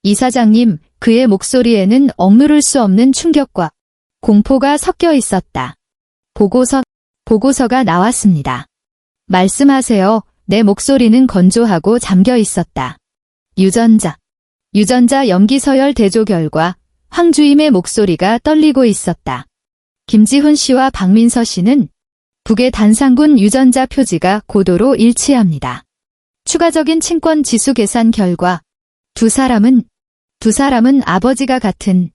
이사장님, 그의 목소리에는 억누를 수 없는 충격과 공포가 섞여 있었다. 보고서가 나왔습니다. 말씀하세요. 내 목소리는 건조하고 잠겨 있었다. 유전자 염기서열 대조 결과 황 주임의 목소리가 떨리고 있었다. 김지훈 씨와 박민서 씨는 북의 단상군 유전자 표지가 고도로 일치합니다. 추가적인 친권 지수 계산 결과 두 사람은 아버지가 같은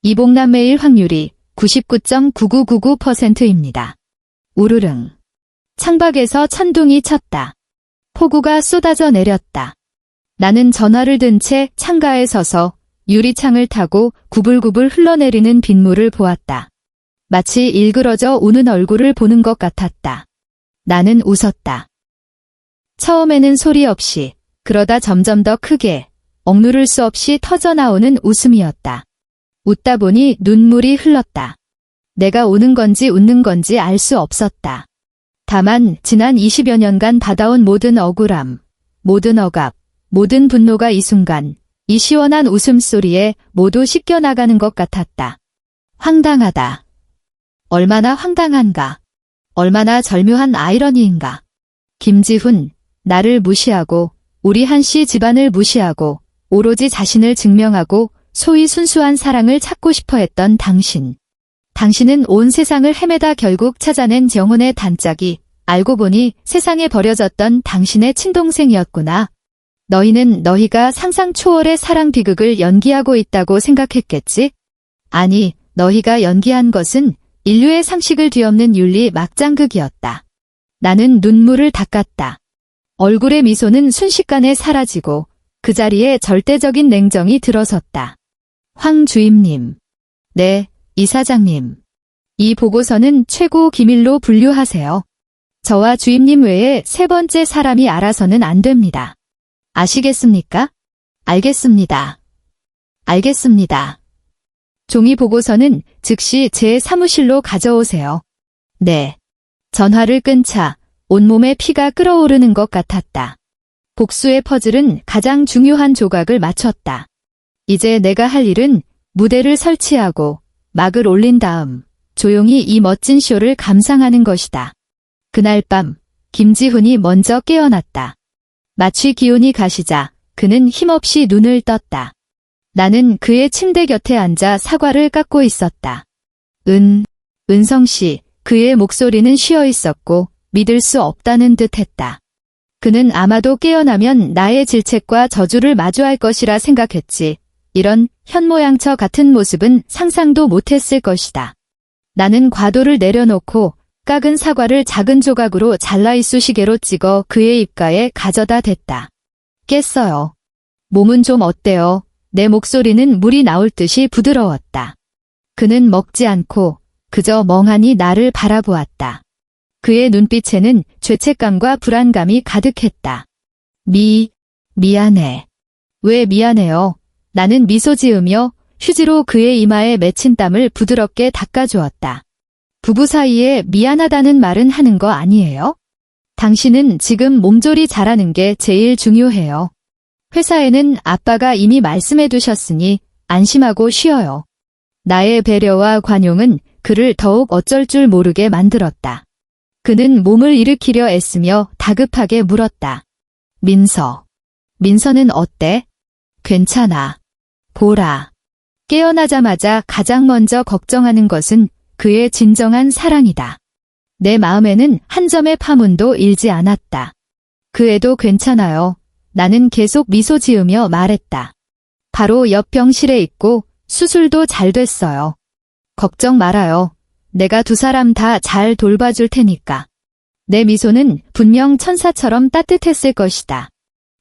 이복남매일 확률이 99.9999%입니다. 우르릉. 창밖에서 천둥이 쳤다. 폭우가 쏟아져 내렸다. 나는 전화를 든 채 창가에 서서 유리창을 타고 구불구불 흘러내리는 빗물을 보았다. 마치 일그러져 우는 얼굴을 보는 것 같았다. 나는 웃었다. 처음에는 소리 없이, 그러다 점점 더 크게, 억누를 수 없이 터져나오는 웃음이었다. 웃다 보니 눈물이 흘렀다. 내가 우는 건지 웃는 건지 알 수 없었다. 다만 지난 20여 년간 받아온 모든 억울함, 모든 억압, 모든 분노가 이 순간, 이 시원한 웃음소리에 모두 씻겨나가는 것 같았다. 황당하다. 얼마나 황당한가. 얼마나 절묘한 아이러니인가. 김지훈, 나를 무시하고, 우리 한씨 집안을 무시하고, 오로지 자신을 증명하고 소위 순수한 사랑을 찾고 싶어 했던 당신. 당신은 온 세상을 헤매다 결국 찾아낸 영혼의 단짝이 알고 보니 세상에 버려졌던 당신의 친동생이었구나. 너희는 너희가 상상 초월의 사랑 비극을 연기하고 있다고 생각했겠지? 아니, 너희가 연기한 것은 인류의 상식을 뒤엎는 윤리 막장극이었다. 나는 눈물을 닦았다. 얼굴의 미소는 순식간에 사라지고 그 자리에 절대적인 냉정이 들어섰다. 황 주임님. 네, 이사장님. 이 보고서는 최고 기밀로 분류하세요. 저와 주임님 외에 세 번째 사람이 알아서는 안 됩니다. 아시겠습니까? 알겠습니다. 알겠습니다. 종이 보고서는 즉시 제 사무실로 가져오세요. 네. 전화를 끊자 온몸에 피가 끓어오르는 것 같았다. 복수의 퍼즐은 가장 중요한 조각을 맞췄다. 이제 내가 할 일은 무대를 설치하고 막을 올린 다음 조용히 이 멋진 쇼를 감상하는 것이다. 그날 밤 김지훈이 먼저 깨어났다. 마치 기운이 가시자 그는 힘없이 눈을 떴다. 나는 그의 침대 곁에 앉아 사과를 깎고 있었다. 은성 씨, 그의 목소리는 쉬어 있었고 믿을 수 없다는 듯 했다. 그는 아마도 깨어나면 나의 질책과 저주를 마주할 것이라 생각했지. 이런 현모양처 같은 모습은 상상도 못했을 것이다. 나는 과도를 내려놓고 깎은 사과를 작은 조각으로 잘라 이쑤시개로 찍어 그의 입가에 가져다 댔다. 깼어요. 몸은 좀 어때요? 내 목소리는 물이 나올 듯이 부드러웠다. 그는 먹지 않고 그저 멍하니 나를 바라보았다. 그의 눈빛에는 죄책감과 불안감이 가득했다. 미안해. 왜 미안해요? 나는 미소 지으며 휴지로 그의 이마에 맺힌 땀을 부드럽게 닦아주었다. 부부 사이에 미안하다는 말은 하는 거 아니에요? 당신은 지금 몸조리 잘하는 게 제일 중요해요. 회사에는 아빠가 이미 말씀해 두셨으니 안심하고 쉬어요. 나의 배려와 관용은 그를 더욱 어쩔 줄 모르게 만들었다. 그는 몸을 일으키려 애쓰며 다급하게 물었다. 민서는 어때? 괜찮아. 보라. 깨어나자마자 가장 먼저 걱정하는 것은 그의 진정한 사랑이다. 내 마음에는 한 점의 파문도 일지 않았다. 그 애도 괜찮아요. 나는 계속 미소 지으며 말했다. 바로 옆 병실에 있고 수술도 잘 됐어요. 걱정 말아요. 내가 두 사람 다 잘 돌봐줄 테니까. 내 미소는 분명 천사처럼 따뜻했을 것이다.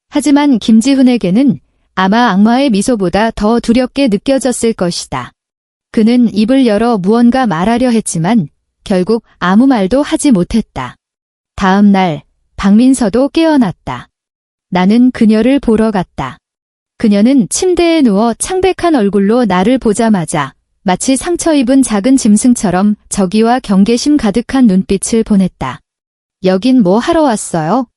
하지만 김지훈에게는 아마 악마의 미소보다 더 두렵게 느껴졌을 것이다. 그는 입을 열어 무언가 말하려 했지만 결국 아무 말도 하지 못했다. 다음 날 박민서도 깨어났다. 나는 그녀를 보러 갔다. 그녀는 침대에 누워 창백한 얼굴로 나를 보자마자 마치 상처 입은 작은 짐승처럼 저기와 경계심 가득한 눈빛을 보냈다. 여긴 뭐 하러 왔어요?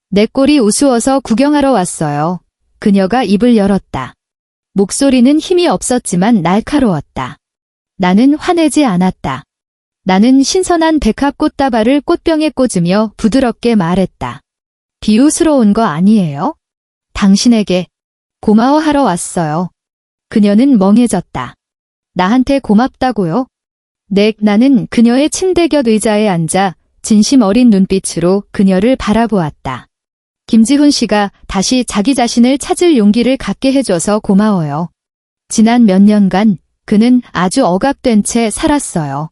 내 꼴이 우스워서 구경하러 왔어요. 그녀가 입을 열었다. 목소리는 힘이 없었지만 날카로웠다. 나는 화내지 않았다. 나는 신선한 백합 꽃다발을 꽃병에 꽂으며 부드럽게 말했다. 비웃으러온 거 아니에요? 당신에게 고마워하러 왔어요. 그녀는 멍해졌다. 나한테 고맙다고요? 나는 그녀의 침대 곁 의자에 앉아 진심 어린 눈빛으로 그녀를 바라보았다. 김지훈 씨가 다시 자기 자신을 찾을 용기를 갖게 해줘서 고마워요. 지난 몇 년간 그는 아주 억압된 채 살았어요.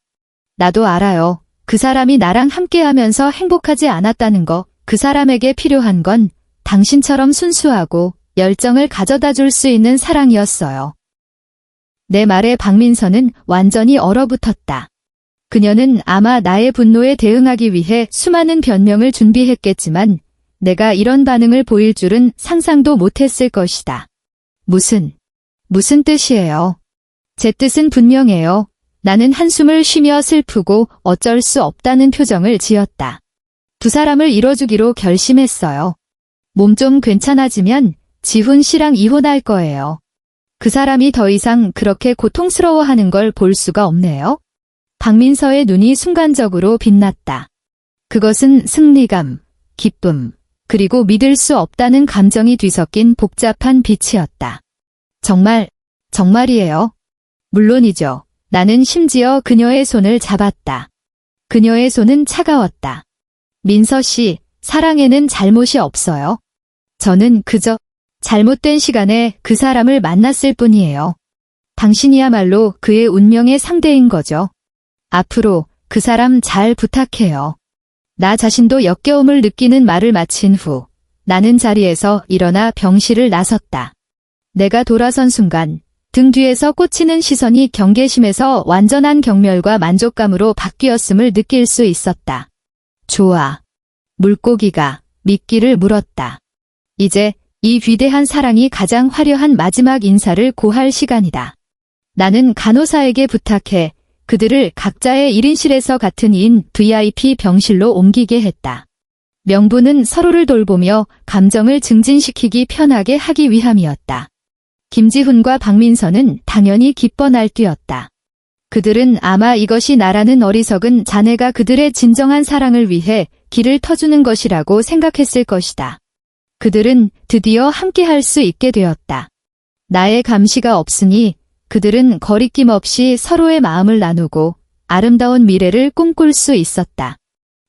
나도 알아요. 그 사람이 나랑 함께하면서 행복하지 않았다는 거. 그 사람에게 필요한 건 당신처럼 순수하고 열정을 가져다 줄 수 있는 사랑이었어요. 내 말에 박민서는 완전히 얼어붙었다. 그녀는 아마 나의 분노에 대응하기 위해 수많은 변명을 준비했겠지만 내가 이런 반응을 보일 줄은 상상도 못했을 것이다. 무슨 뜻이에요? 제 뜻은 분명해요. 나는 한숨을 쉬며 슬프고 어쩔 수 없다는 표정을 지었다. 두 사람을 이뤄주기로 결심했어요. 몸 좀 괜찮아지면 지훈 씨랑 이혼할 거예요. 그 사람이 더 이상 그렇게 고통스러워하는 걸 볼 수가 없네요. 박민서의 눈이 순간적으로 빛났다. 그것은 승리감, 기쁨, 그리고 믿을 수 없다는 감정이 뒤섞인 복잡한 빛이었다. 정말이에요? 물론이죠. 나는 심지어 그녀의 손을 잡았다. 그녀의 손은 차가웠다. 민서 씨, 사랑에는 잘못이 없어요. 저는 그저 잘못된 시간에 그 사람을 만났을 뿐이에요. 당신이야말로 그의 운명의 상대인 거죠. 앞으로 그 사람 잘 부탁해요. 나 자신도 역겨움을 느끼는 말을 마친 후 나는 자리에서 일어나 병실을 나섰다. 내가 돌아선 순간 등 뒤에서 꽂히는 시선이 경계심에서 완전한 경멸과 만족감으로 바뀌었음을 느낄 수 있었다. 좋아. 물고기가 미끼를 물었다. 이제 이 위대한 사랑이 가장 화려한 마지막 인사를 고할 시간이다. 나는 간호사에게 부탁해 그들을 각자의 1인실에서 같은 2인 VIP 병실로 옮기게 했다. 명분은 서로를 돌보며 감정을 증진시키기 편하게 하기 위함이었다. 김지훈과 박민서는 당연히 기뻐 날뛰었다. 그들은 아마 이것이 나라는 어리석은 자네가 그들의 진정한 사랑을 위해 길을 터주는 것이라고 생각했을 것이다. 그들은 드디어 함께할 수 있게 되었다. 나의 감시가 없으니 그들은 거리낌 없이 서로의 마음을 나누고 아름다운 미래를 꿈꿀 수 있었다.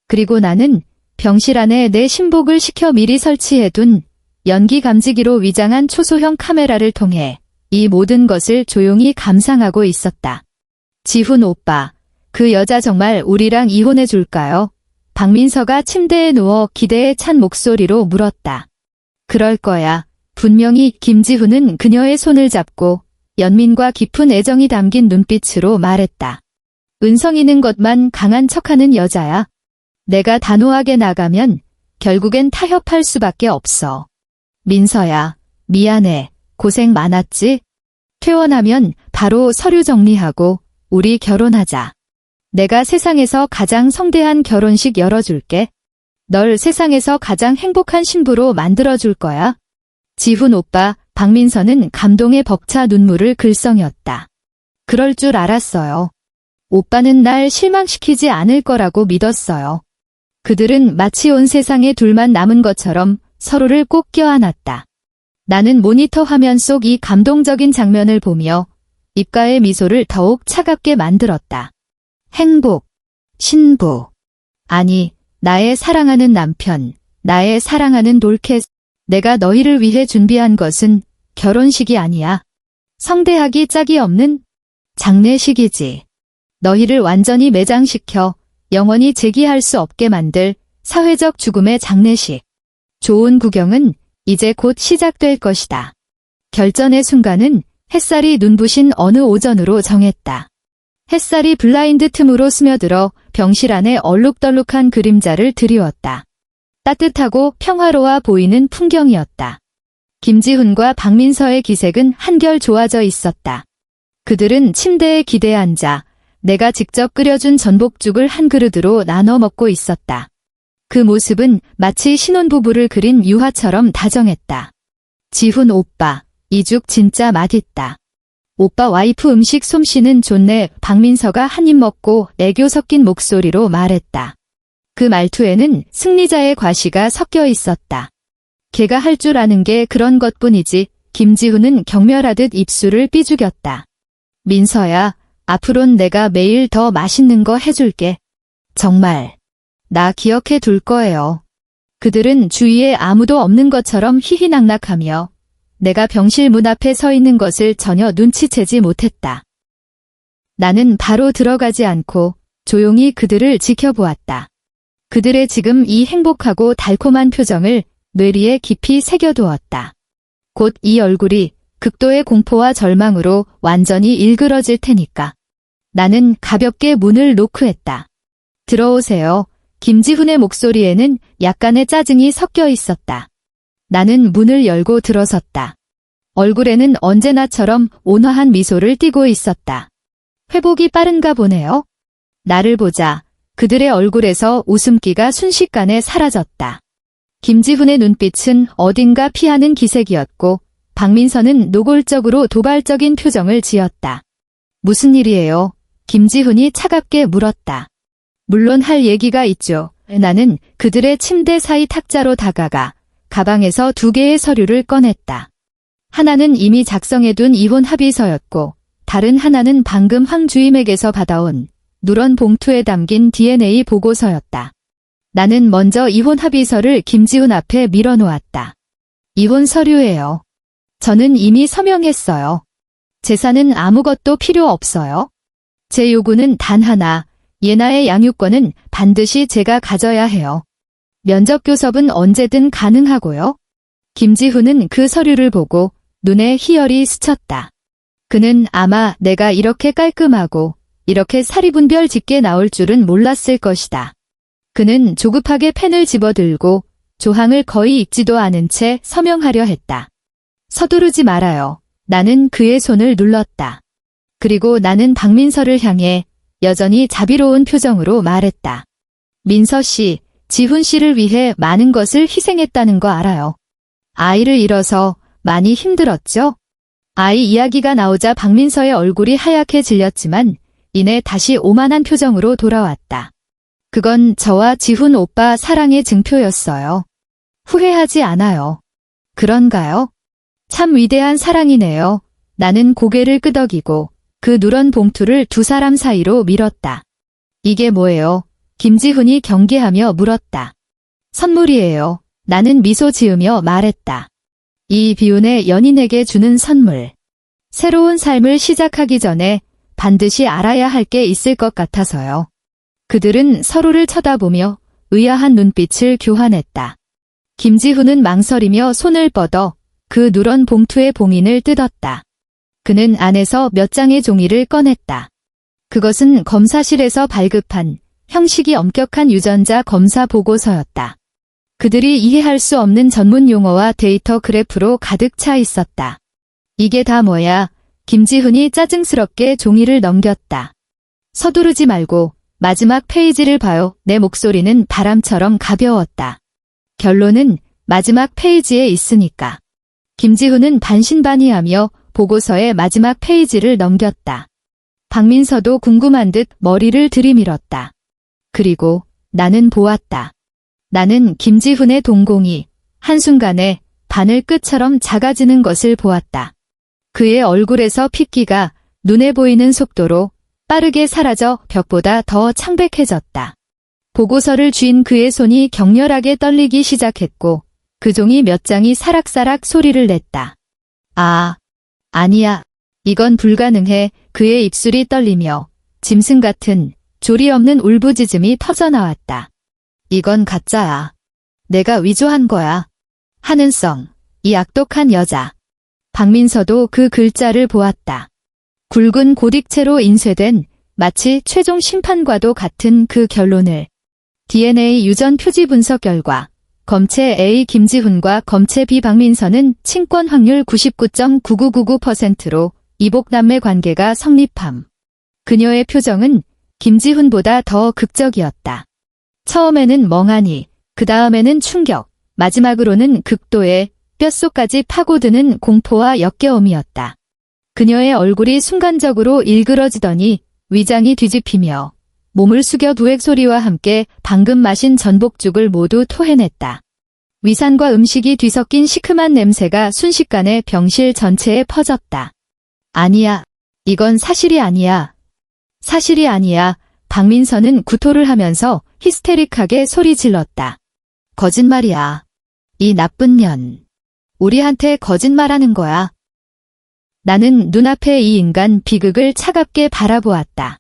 그리고 나는 병실 안에 내 신복을 시켜 미리 설치해둔 연기 감지기로 위장한 초소형 카메라를 통해 이 모든 것을 조용히 감상하고 있었다. 지훈 오빠, 그 여자 정말 우리랑 이혼해 줄까요? 박민서가 침대에 누워 기대에 찬 목소리로 물었다. 그럴 거야. 분명히 김지훈은 그녀의 손을 잡고 연민과 깊은 애정이 담긴 눈빛으로 말했다. 은성이는 것만 강한 척하는 여자야. 내가 단호하게 나가면 결국엔 타협할 수밖에 없어. 민서야, 미안해. 고생 많았지? 퇴원하면 바로 서류 정리하고 우리 결혼하자. 내가 세상에서 가장 성대한 결혼식 열어줄게. 널 세상에서 가장 행복한 신부로 만들어줄 거야. 지훈 오빠, 박민서는 감동에 벅차 눈물을 글썽였다. 그럴 줄 알았어요. 오빠는 날 실망시키지 않을 거라고 믿었어요. 그들은 마치 온 세상에 둘만 남은 것처럼 서로를 꼭 껴안았다. 나는 모니터 화면 속 이 감동적인 장면을 보며 입가의 미소를 더욱 차갑게 만들었다. 행복, 신부, 아니, 나의 사랑하는 남편, 나의 사랑하는 돌캣, 내가 너희를 위해 준비한 것은 결혼식이 아니야. 성대하기 짝이 없는 장례식이지. 너희를 완전히 매장시켜 영원히 재기할 수 없게 만들 사회적 죽음의 장례식. 좋은 구경은 이제 곧 시작될 것이다. 결전의 순간은 햇살이 눈부신 어느 오전으로 정했다. 햇살이 블라인드 틈으로 스며들어 병실 안에 얼룩덜룩한 그림자를 드리웠다. 따뜻하고 평화로워 보이는 풍경이었다. 김지훈과 박민서의 기색은 한결 좋아져 있었다. 그들은 침대에 기대에 앉아 내가 직접 끓여준 전복죽을 한 그릇으로 나눠 먹고 있었다. 그 모습은 마치 신혼부부를 그린 유화처럼 다정했다. 지훈 오빠, 이 죽 진짜 맛있다. 오빠 와이프 음식 솜씨는 좋네. 박민서가 한 입 먹고 애교 섞인 목소리로 말했다. 그 말투에는 승리자의 과시가 섞여 있었다. 걔가 할 줄 아는 게 그런 것뿐이지. 김지훈은 경멸하듯 입술을 삐죽였다. 민서야, 앞으론 내가 매일 더 맛있는 거 해줄게. 정말. 나 기억해 둘 거예요. 그들은 주위에 아무도 없는 것처럼 희희낙낙하며 내가 병실 문 앞에 서 있는 것을 전혀 눈치채지 못했다. 나는 바로 들어가지 않고 조용히 그들을 지켜보았다. 그들의 지금 이 행복하고 달콤한 표정을 뇌리에 깊이 새겨두었다. 곧 이 얼굴이 극도의 공포와 절망으로 완전히 일그러질 테니까. 나는 가볍게 문을 노크했다. 들어오세요. 김지훈의 목소리에는 약간의 짜증이 섞여 있었다. 나는 문을 열고 들어섰다. 얼굴에는 언제나처럼 온화한 미소를 띠고 있었다. 회복이 빠른가 보네요. 나를 보자 그들의 얼굴에서 웃음기가 순식간에 사라졌다. 김지훈의 눈빛은 어딘가 피하는 기색이었고 박민서는 노골적으로 도발적인 표정을 지었다. 무슨 일이에요? 김지훈이 차갑게 물었다. 물론 할 얘기가 있죠. 나는 그들의 침대 사이 탁자로 다가가 가방에서 2개의 서류를 꺼냈다. 하나는 이미 작성해둔 이혼 합의서였고 다른 하나는 방금 황 주임에게서 받아온 누런 봉투에 담긴 DNA 보고서였다. 나는 먼저 이혼 합의서를 김지훈 앞에 밀어놓았다. 이혼 서류예요. 저는 이미 서명했어요. 재산은 아무것도 필요 없어요. 제 요구는 단 하나, 예나의 양육권은 반드시 제가 가져야 해요. 면접 교섭은 언제든 가능하고요. 김지훈은 그 서류를 보고 눈에 희열이 스쳤다. 그는 아마 내가 이렇게 깔끔하고 이렇게 사리분별 짙게 나올 줄은 몰랐을 것이다. 그는 조급하게 펜을 집어들고 조항을 거의 읽지도 않은 채 서명하려 했다. 서두르지 말아요. 나는 그의 손을 눌렀다. 그리고 나는 박민서를 향해 여전히 자비로운 표정으로 말했다. 민서 씨, 지훈 씨를 위해 많은 것을 희생했다는 거 알아요. 아이를 잃어서 많이 힘들었죠? 아이 이야기가 나오자 박민서의 얼굴이 하얗게 질렸지만 이내 다시 오만한 표정으로 돌아왔다. 그건 저와 지훈 오빠 사랑의 증표였어요. 후회하지 않아요. 그런가요? 참 위대한 사랑이네요. 나는 고개를 끄덕이고 그 누런 봉투를 두 사람 사이로 밀었다. 이게 뭐예요? 김지훈이 경계하며 물었다. 선물이에요. 나는 미소 지으며 말했다. 이 비운의 연인에게 주는 선물. 새로운 삶을 시작하기 전에 반드시 알아야 할 게 있을 것 같아서요. 그들은 서로를 쳐다보며 의아한 눈빛을 교환했다. 김지훈은 망설이며 손을 뻗어 그 누런 봉투의 봉인을 뜯었다. 그는 안에서 몇 장의 종이를 꺼냈다. 그것은 검사실에서 발급한 형식이 엄격한 유전자 검사 보고서였다. 그들이 이해할 수 없는 전문 용어와 데이터 그래프로 가득 차 있었다. 이게 다 뭐야? 김지훈이 짜증스럽게 종이를 넘겼다. 서두르지 말고 마지막 페이지를 봐요. 내 목소리는 바람처럼 가벼웠다. 결론은 마지막 페이지에 있으니까. 김지훈은 반신반의하며 보고서의 마지막 페이지를 넘겼다. 박민서도 궁금한 듯 머리를 들이밀었다. 그리고 나는 보았다. 나는 김지훈의 동공이 한순간에 바늘 끝처럼 작아지는 것을 보았다. 그의 얼굴에서 핏기가 눈에 보이는 속도로 빠르게 사라져 벽보다 더 창백해졌다. 보고서를 쥔 그의 손이 격렬하게 떨리기 시작했고 그 종이 몇 장이 사락사락 소리를 냈다. 아니야. 이건 불가능해. 그의 입술이 떨리며 짐승 같은 조리 없는 울부짖음이 터져나왔다. 이건 가짜야. 내가 위조한 거야. 한은성, 이 악독한 여자. 박민서도 그 글자를 보았다. 굵은 고딕체로 인쇄된 마치 최종 심판과도 같은 그 결론을 DNA 유전 표지 분석 결과 검체 A 김지훈과 검체 B 박민서는 친권 확률 99.9999%로 이복남매 관계가 성립함. 그녀의 표정은 김지훈보다 더 극적이었다. 처음에는 멍하니, 그 다음에는 충격, 마지막으로는 극도의 뼛속까지 파고드는 공포와 역겨움이었다. 그녀의 얼굴이 순간적으로 일그러지더니 위장이 뒤집히며 몸을 숙여 두액 소리와 함께 방금 마신 전복죽을 모두 토해냈다. 위산과 음식이 뒤섞인 시큼한 냄새가 순식간에 병실 전체에 퍼졌다. 아니야. 이건 사실이 아니야. 사실이 아니야. 박민서는 구토를 하면서 히스테릭하게 소리 질렀다. 거짓말이야. 이 나쁜 년. 우리한테 거짓말하는 거야. 나는 눈앞에 이 인간 비극을 차갑게 바라보았다.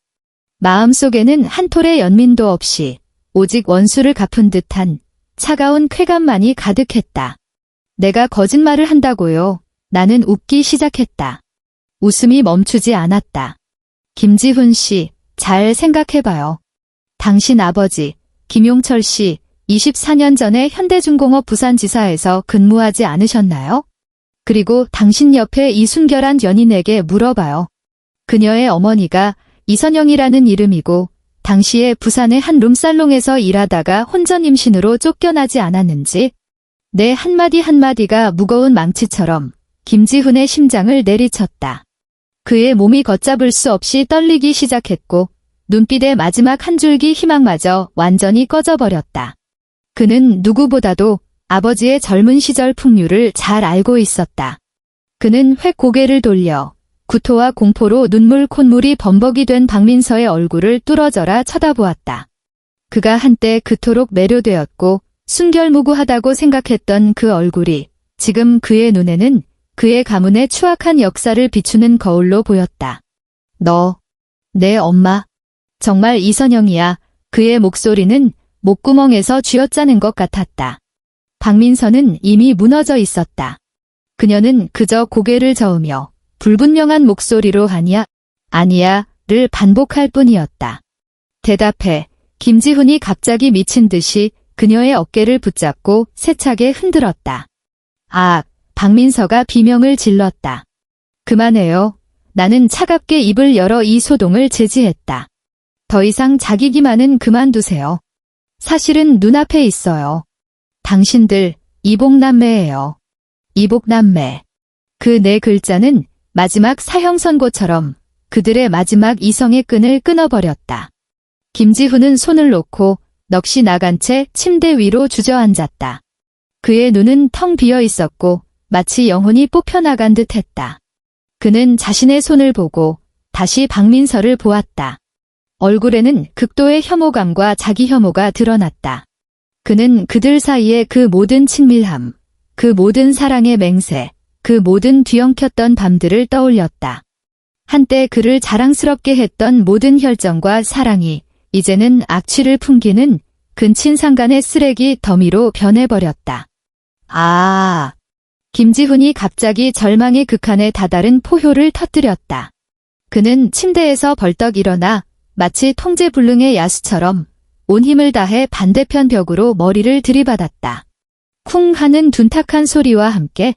마음속에는 한 톨의 연민도 없이 오직 원수를 갚은 듯한 차가운 쾌감만이 가득했다. 내가 거짓말을 한다고요. 나는 웃기 시작했다. 웃음이 멈추지 않았다. 김지훈 씨, 잘 생각해봐요. 당신 아버지, 김용철 씨, 24년 전에 현대중공업 부산지사에서 근무하지 않으셨나요? 그리고 당신 옆에 이 순결한 연인에게 물어봐요. 그녀의 어머니가 이선영이라는 이름이고 당시에 부산의 한 룸살롱에서 일하다가 혼전 임신으로 쫓겨나지 않았는지. 내 한마디 한마디가 무거운 망치처럼 김지훈의 심장을 내리쳤다. 그의 몸이 걷잡을 수 없이 떨리기 시작했고 눈빛의 마지막 한 줄기 희망마저 완전히 꺼져버렸다. 그는 누구보다도 아버지의 젊은 시절 풍류를 잘 알고 있었다. 그는 획 고개를 돌려 구토와 공포로 눈물 콧물이 범벅이 된 박민서의 얼굴을 뚫어져라 쳐다보았다. 그가 한때 그토록 매료되었고 순결무구하다고 생각했던 그 얼굴이 지금 그의 눈에는 그의 가문의 추악한 역사를 비추는 거울로 보였다. 너, 내 엄마. 정말 이선영이야. 그의 목소리는 목구멍에서 쥐어짜는 것 같았다. 박민서는 이미 무너져 있었다. 그녀는 그저 고개를 저으며 불분명한 목소리로 아니야를 반복할 뿐이었다. 대답해. 김지훈이 갑자기 미친 듯이 그녀의 어깨를 붙잡고 세차게 흔들었다. 아, 박민서가 비명을 질렀다. 그만해요. 나는 차갑게 입을 열어 이 소동을 제지했다. 더 이상 자기 기만은 그만두세요. 사실은 눈앞에 있어요. 당신들 이복남매예요. 이복남매. 그 네 글자는 마지막 사형선고처럼 그들의 마지막 이성의 끈을 끊어버렸다. 김지훈은 손을 놓고 넋이 나간 채 침대 위로 주저앉았다. 그의 눈은 텅 비어 있었고 마치 영혼이 뽑혀나간 듯 했다. 그는 자신의 손을 보고 다시 박민서를 보았다. 얼굴에는 극도의 혐오감과 자기 혐오가 드러났다. 그는 그들 사이의 그 모든 친밀함, 그 모든 사랑의 맹세, 그 모든 뒤엉켰던 밤들을 떠올렸다. 한때 그를 자랑스럽게 했던 모든 혈정과 사랑이 이제는 악취를 풍기는 근친상간의 쓰레기 더미로 변해버렸다. 아! 김지훈이 갑자기 절망의 극한에 다다른 포효를 터뜨렸다. 그는 침대에서 벌떡 일어나 마치 통제불능의 야수처럼 온 힘을 다해 반대편 벽으로 머리를 들이받았다. 쿵 하는 둔탁한 소리와 함께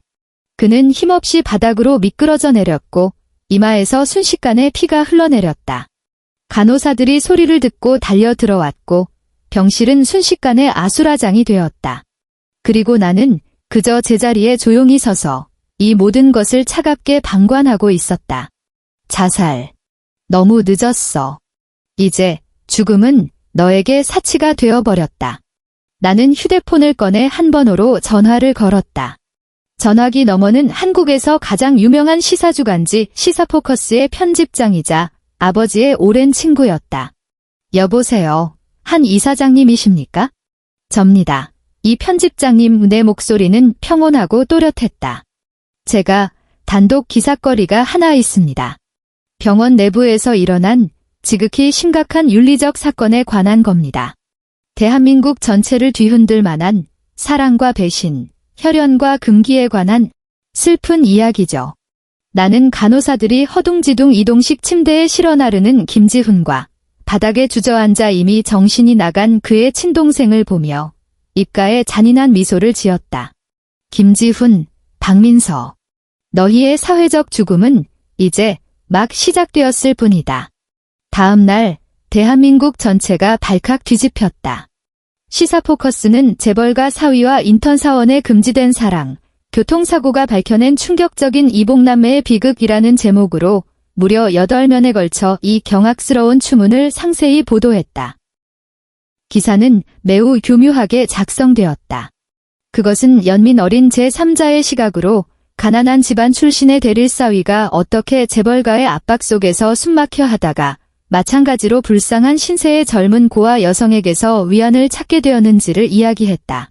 그는 힘없이 바닥으로 미끄러져 내렸고 이마에서 순식간에 피가 흘러내렸다. 간호사들이 소리를 듣고 달려 들어왔고 병실은 순식간에 아수라장이 되었다. 그리고 나는 그저 제자리에 조용히 서서 이 모든 것을 차갑게 방관하고 있었다. 자살. 너무 늦었어. 이제 죽음은 너에게 사치가 되어버렸다. 나는 휴대폰을 꺼내 한 번호로 전화를 걸었다. 전화기 너머는 한국에서 가장 유명한 시사주간지 시사포커스의 편집장이자 아버지의 오랜 친구였다. 여보세요. 한 이사장님이십니까? 접니다. 이 편집장님, 내 목소리는 평온하고 또렷했다. 제가 단독 기사거리가 하나 있습니다. 병원 내부에서 일어난 지극히 심각한 윤리적 사건에 관한 겁니다. 대한민국 전체를 뒤흔들 만한 사랑과 배신, 혈연과 금기에 관한 슬픈 이야기죠. 나는 간호사들이 허둥지둥 이동식 침대에 실어 나르는 김지훈과 바닥에 주저앉아 이미 정신이 나간 그의 친동생을 보며 입가에 잔인한 미소를 지었다. 김지훈, 박민서. 너희의 사회적 죽음은 이제 막 시작되었을 뿐이다. 다음 날 대한민국 전체가 발칵 뒤집혔다. 시사포커스는 재벌가 사위와 인턴 사원의 금지된 사랑, 교통사고가 밝혀낸 충격적인 이복남매의 비극이라는 제목으로 무려 8면에 걸쳐 이 경악스러운 추문을 상세히 보도했다. 기사는 매우 교묘하게 작성되었다. 그것은 연민 어린 제3자의 시각으로 가난한 집안 출신의 대릴사위가 어떻게 재벌가의 압박 속에서 숨막혀 하다가 마찬가지로 불쌍한 신세의 젊은 고아 여성에게서 위안을 찾게 되었는지를 이야기했다.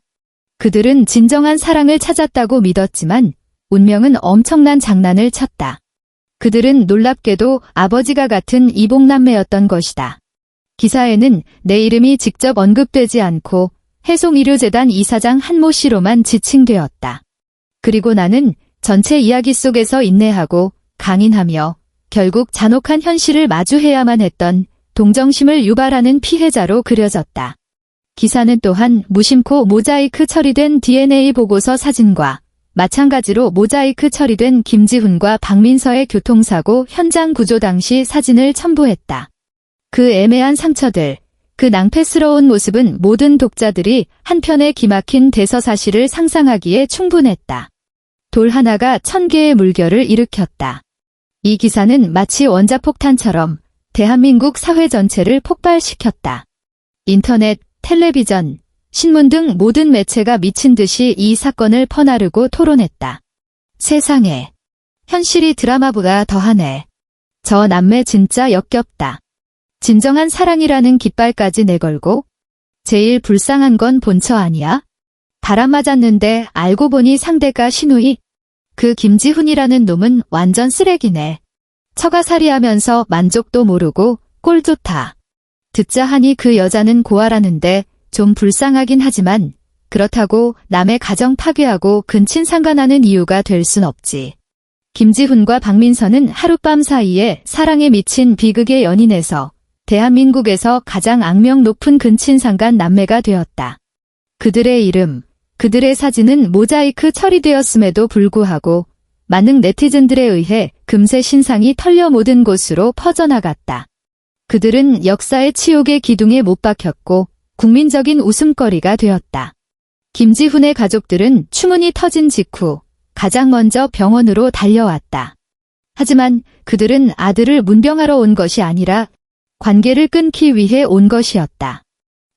그들은 진정한 사랑을 찾았다고 믿었지만 운명은 엄청난 장난을 쳤다. 그들은 놀랍게도 아버지가 같은 이복남매였던 것이다. 기사에는 내 이름이 직접 언급되지 않고 해송의료재단 이사장 한모 씨로만 지칭되었다. 그리고 나는 전체 이야기 속에서 인내하고 강인하며 결국 잔혹한 현실을 마주해야만 했던 동정심을 유발하는 피해자로 그려졌다. 기사는 또한 무심코 모자이크 처리된 DNA 보고서 사진과 마찬가지로 모자이크 처리된 김지훈과 박민서의 교통사고 현장 구조 당시 사진을 첨부했다. 그 애매한 상처들, 그 낭패스러운 모습은 모든 독자들이 한편의 기막힌 대서사실을 상상하기에 충분했다. 돌 하나가 1000개의 물결을 일으켰다. 이 기사는 마치 원자폭탄처럼 대한민국 사회 전체를 폭발시켰다. 인터넷, 텔레비전, 신문 등 모든 매체가 미친 듯이 이 사건을 퍼나르고 토론했다. 세상에, 현실이 드라마보다 더하네. 저 남매 진짜 역겹다. 진정한 사랑이라는 깃발까지 내걸고 제일 불쌍한 건 본처 아니야? 바람 맞았는데 알고 보니 상대가 신우이? 그 김지훈이라는 놈은 완전 쓰레기네. 처가살이하면서 만족도 모르고 꼴 좋다. 듣자 하니 그 여자는 고아라는데 좀 불쌍하긴 하지만 그렇다고 남의 가정 파괴하고 근친상간하는 이유가 될 순 없지. 김지훈과 박민서는 하룻밤 사이에 사랑에 미친 비극의 연인에서 대한민국에서 가장 악명 높은 근친상간 남매가 되었다. 그들의 이름, 그들의 사진은 모자이크 처리되었음에도 불구하고 많은 네티즌들에 의해 금세 신상이 털려 모든 곳으로 퍼져나갔다. 그들은 역사의 치욕의 기둥에 못 박혔고 국민적인 웃음거리가 되었다. 김지훈의 가족들은 추문이 터진 직후 가장 먼저 병원으로 달려왔다. 하지만 그들은 아들을 문병하러 온 것이 아니라 관계를 끊기 위해 온 것이었다.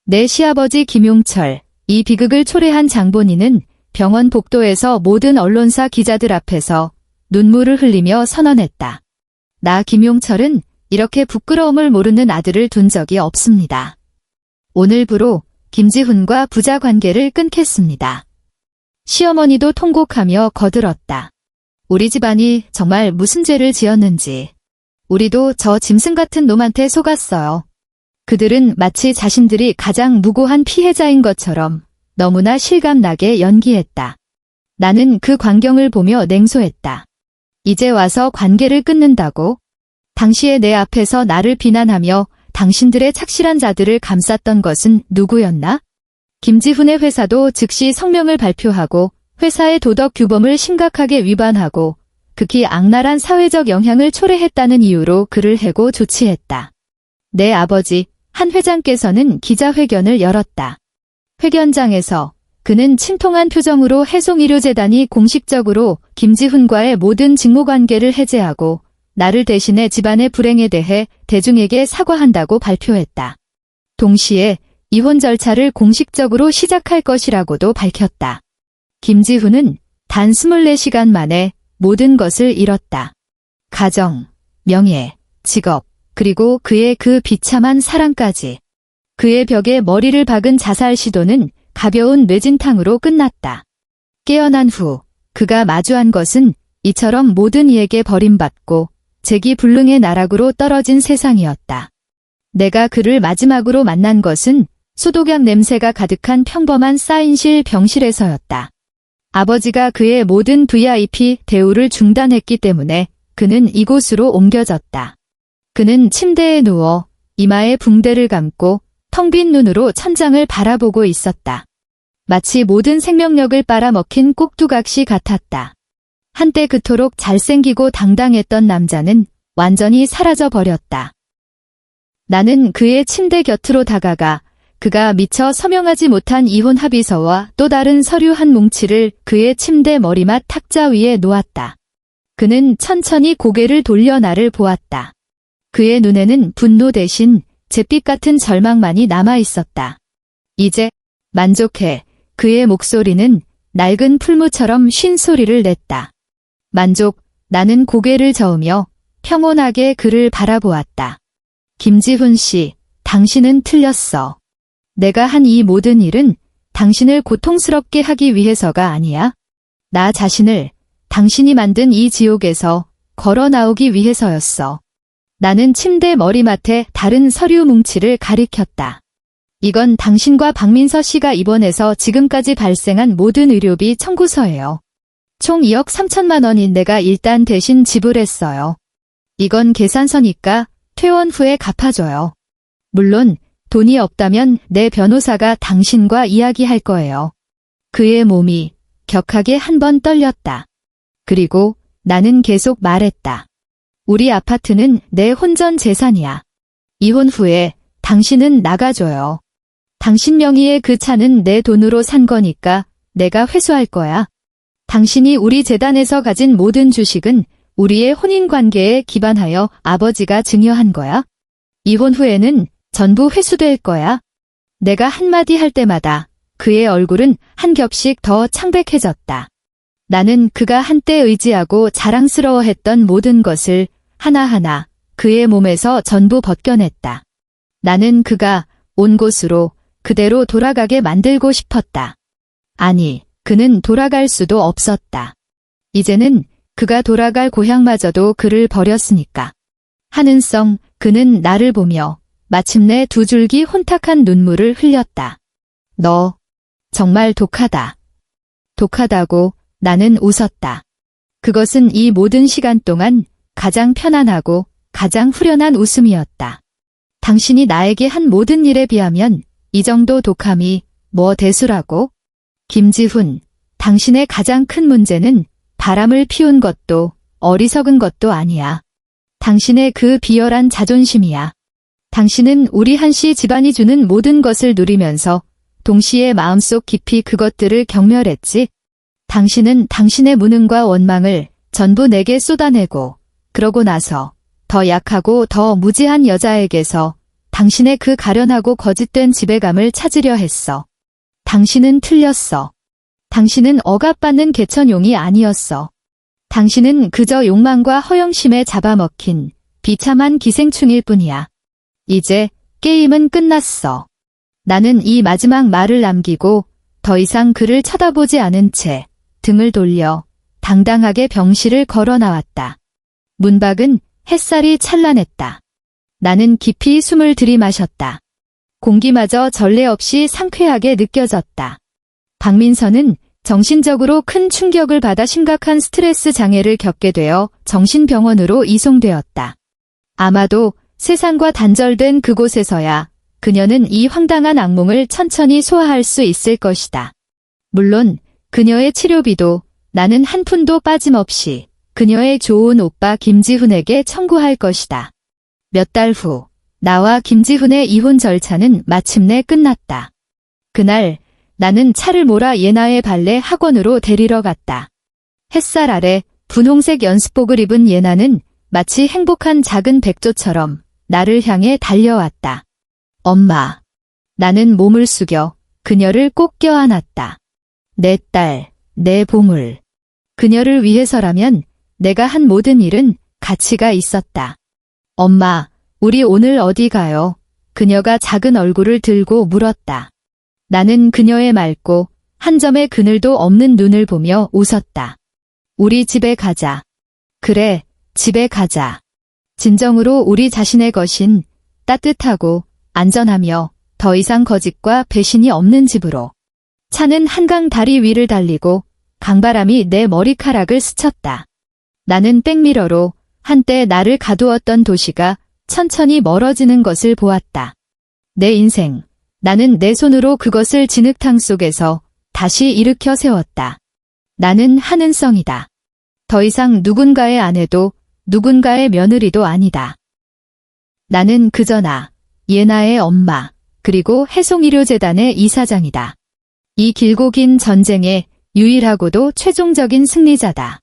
내 시아버지 김용철, 이 비극을 초래한 장본인은 병원 복도에서 모든 언론사 기자들 앞에서 눈물을 흘리며 선언했다. 나 김용철은 이렇게 부끄러움을 모르는 아들을 둔 적이 없습니다. 오늘부로 김지훈과 부자 관계를 끊겠습니다. 시어머니도 통곡하며 거들었다. 우리 집안이 정말 무슨 죄를 지었는지. 우리도 저 짐승 같은 놈한테 속았어요. 그들은 마치 자신들이 가장 무고한 피해자인 것처럼 너무나 실감나게 연기했다. 나는 그 광경을 보며 냉소했다. 이제 와서 관계를 끊는다고? 당시에 내 앞에서 나를 비난하며 당신들의 착실한 자들을 감쌌던 것은 누구였나? 김지훈의 회사도 즉시 성명을 발표하고 회사의 도덕 규범을 심각하게 위반하고 극히 악랄한 사회적 영향을 초래했다는 이유로 그를 해고 조치했다. 내 아버지 한 회장께서는 기자회견을 열었다. 회견장에서 그는 침통한 표정으로 해송의료재단이 공식적으로 김지훈과의 모든 직무관계를 해제하고 나를 대신해 집안의 불행에 대해 대중에게 사과한다고 발표했다. 동시에 이혼 절차를 공식적으로 시작할 것이라고도 밝혔다. 김지훈은 단 24시간 만에 모든 것을 잃었다. 가정, 명예, 직업, 그리고 그의 그 비참한 사랑까지. 그의 벽에 머리를 박은 자살 시도는 가벼운 뇌진탕으로 끝났다. 깨어난 후 그가 마주한 것은 이처럼 모든 이에게 버림받고 재기불능의 나락으로 떨어진 세상이었다. 내가 그를 마지막으로 만난 것은 소독약 냄새가 가득한 평범한 사인실 병실에서였다. 아버지가 그의 모든 VIP 대우를 중단했기 때문에 그는 이곳으로 옮겨졌다. 그는 침대에 누워 이마에 붕대를 감고 텅 빈 눈으로 천장을 바라보고 있었다. 마치 모든 생명력을 빨아먹힌 꼭두각시 같았다. 한때 그토록 잘생기고 당당했던 남자는 완전히 사라져 버렸다. 나는 그의 침대 곁으로 다가가 그가 미처 서명하지 못한 이혼 합의서와 또 다른 서류 한 뭉치를 그의 침대 머리맡 탁자 위에 놓았다. 그는 천천히 고개를 돌려 나를 보았다. 그의 눈에는 분노 대신 잿빛 같은 절망만이 남아 있었다. 이제 만족해. 그의 목소리는 낡은 풀무처럼 쉰 소리를 냈다. 만족. 나는 고개를 저으며 평온하게 그를 바라보았다. 김지훈 씨, 당신은 틀렸어. 내가 한 이 모든 일은 당신을 고통스럽게 하기 위해서가 아니야. 나 자신을 당신이 만든 이 지옥에서 걸어 나오기 위해서였어. 나는 침대 머리맡에 다른 서류 뭉치를 가리켰다. 이건 당신과 박민서 씨가 입원해서 지금까지 발생한 모든 의료비 청구서예요. 총 2억 3천만 원인 내가 일단 대신 지불했어요. 이건 계산서니까 퇴원 후에 갚아줘요. 물론 돈이 없다면 내 변호사가 당신과 이야기할 거예요. 그의 몸이 격하게 한 번 떨렸다. 그리고 나는 계속 말했다. 우리 아파트는 내 혼전 재산이야. 이혼 후에 당신은 나가줘요. 당신 명의의 그 차는 내 돈으로 산 거니까 내가 회수할 거야. 당신이 우리 재단에서 가진 모든 주식은 우리의 혼인관계에 기반하여 아버지가 증여한 거야. 이혼 후에는 전부 회수될 거야. 내가 한마디 할 때마다 그의 얼굴은 한 겹씩 더 창백해졌다. 나는 그가 한때 의지하고 자랑스러워했던 모든 것을 하나하나 그의 몸에서 전부 벗겨냈다. 나는 그가 온 곳으로 그대로 돌아가게 만들고 싶었다. 아니, 그는 돌아갈 수도 없었다. 이제는 그가 돌아갈 고향마저도 그를 버렸으니까. 하는성, 그는 나를 보며 마침내 두 줄기 혼탁한 눈물을 흘렸다. 너 정말 독하다. 독하다고 나는 웃었다. 그것은 이 모든 시간 동안 가장 편안하고 가장 후련한 웃음이었다. 당신이 나에게 한 모든 일에 비하면 이 정도 독함이 뭐 대수라고? 김지훈, 당신의 가장 큰 문제는 바람을 피운 것도 어리석은 것도 아니야. 당신의 그 비열한 자존심이야. 당신은 우리 한씨 집안이 주는 모든 것을 누리면서 동시에 마음속 깊이 그것들을 경멸했지. 당신은 당신의 무능과 원망을 전부 내게 쏟아내고 그러고 나서 더 약하고 더 무지한 여자에게서 당신의 그 가련하고 거짓된 지배감을 찾으려 했어. 당신은 틀렸어. 당신은 억압받는 개천용이 아니었어. 당신은 그저 욕망과 허영심에 잡아먹힌 비참한 기생충일 뿐이야. 이제 게임은 끝났어. 나는 이 마지막 말을 남기고 더 이상 그를 쳐다보지 않은 채 등을 돌려 당당하게 병실을 걸어 나왔다. 문 밖은 햇살이 찬란했다. 나는 깊이 숨을 들이마셨다. 공기마저 전례 없이 상쾌하게 느껴졌다. 박민선은 정신적으로 큰 충격을 받아 심각한 스트레스 장애를 겪게 되어 정신병원으로 이송되었다. 아마도 세상과 단절된 그곳에서야 그녀는 이 황당한 악몽을 천천히 소화할 수 있을 것이다. 물론 그녀의 치료비도 나는 한 푼도 빠짐없이 그녀의 좋은 오빠 김지훈에게 청구할 것이다. 몇 달 후, 나와 김지훈의 이혼 절차는 마침내 끝났다. 그날 나는 차를 몰아 예나의 발레 학원으로 데리러 갔다. 햇살 아래 분홍색 연습복을 입은 예나는 마치 행복한 작은 백조처럼 나를 향해 달려왔다. 엄마. 나는 몸을 숙여 그녀를 꼭 껴안았다. 내 딸, 내 보물. 그녀를 위해서라면 내가 한 모든 일은 가치가 있었다. 엄마, 우리 오늘 어디 가요? 그녀가 작은 얼굴을 들고 물었다. 나는 그녀의 맑고 한 점의 그늘도 없는 눈을 보며 웃었다. 우리 집에 가자. 그래, 집에 가자. 진정으로 우리 자신의 것인 따뜻하고 안전하며 더 이상 거짓과 배신이 없는 집으로. 차는 한강 다리 위를 달리고 강바람이 내 머리카락을 스쳤다. 나는 백미러로 한때 나를 가두었던 도시가 천천히 멀어지는 것을 보았다. 내 인생, 나는 내 손으로 그것을 진흙탕 속에서 다시 일으켜 세웠다. 나는 한은성이다. 더 이상 누군가의 아내도 누군가의 며느리도 아니다. 나는 그저 나, 예나의 엄마, 그리고 해송의료재단의 이사장이다. 이 길고 긴 전쟁의 유일하고도 최종적인 승리자다.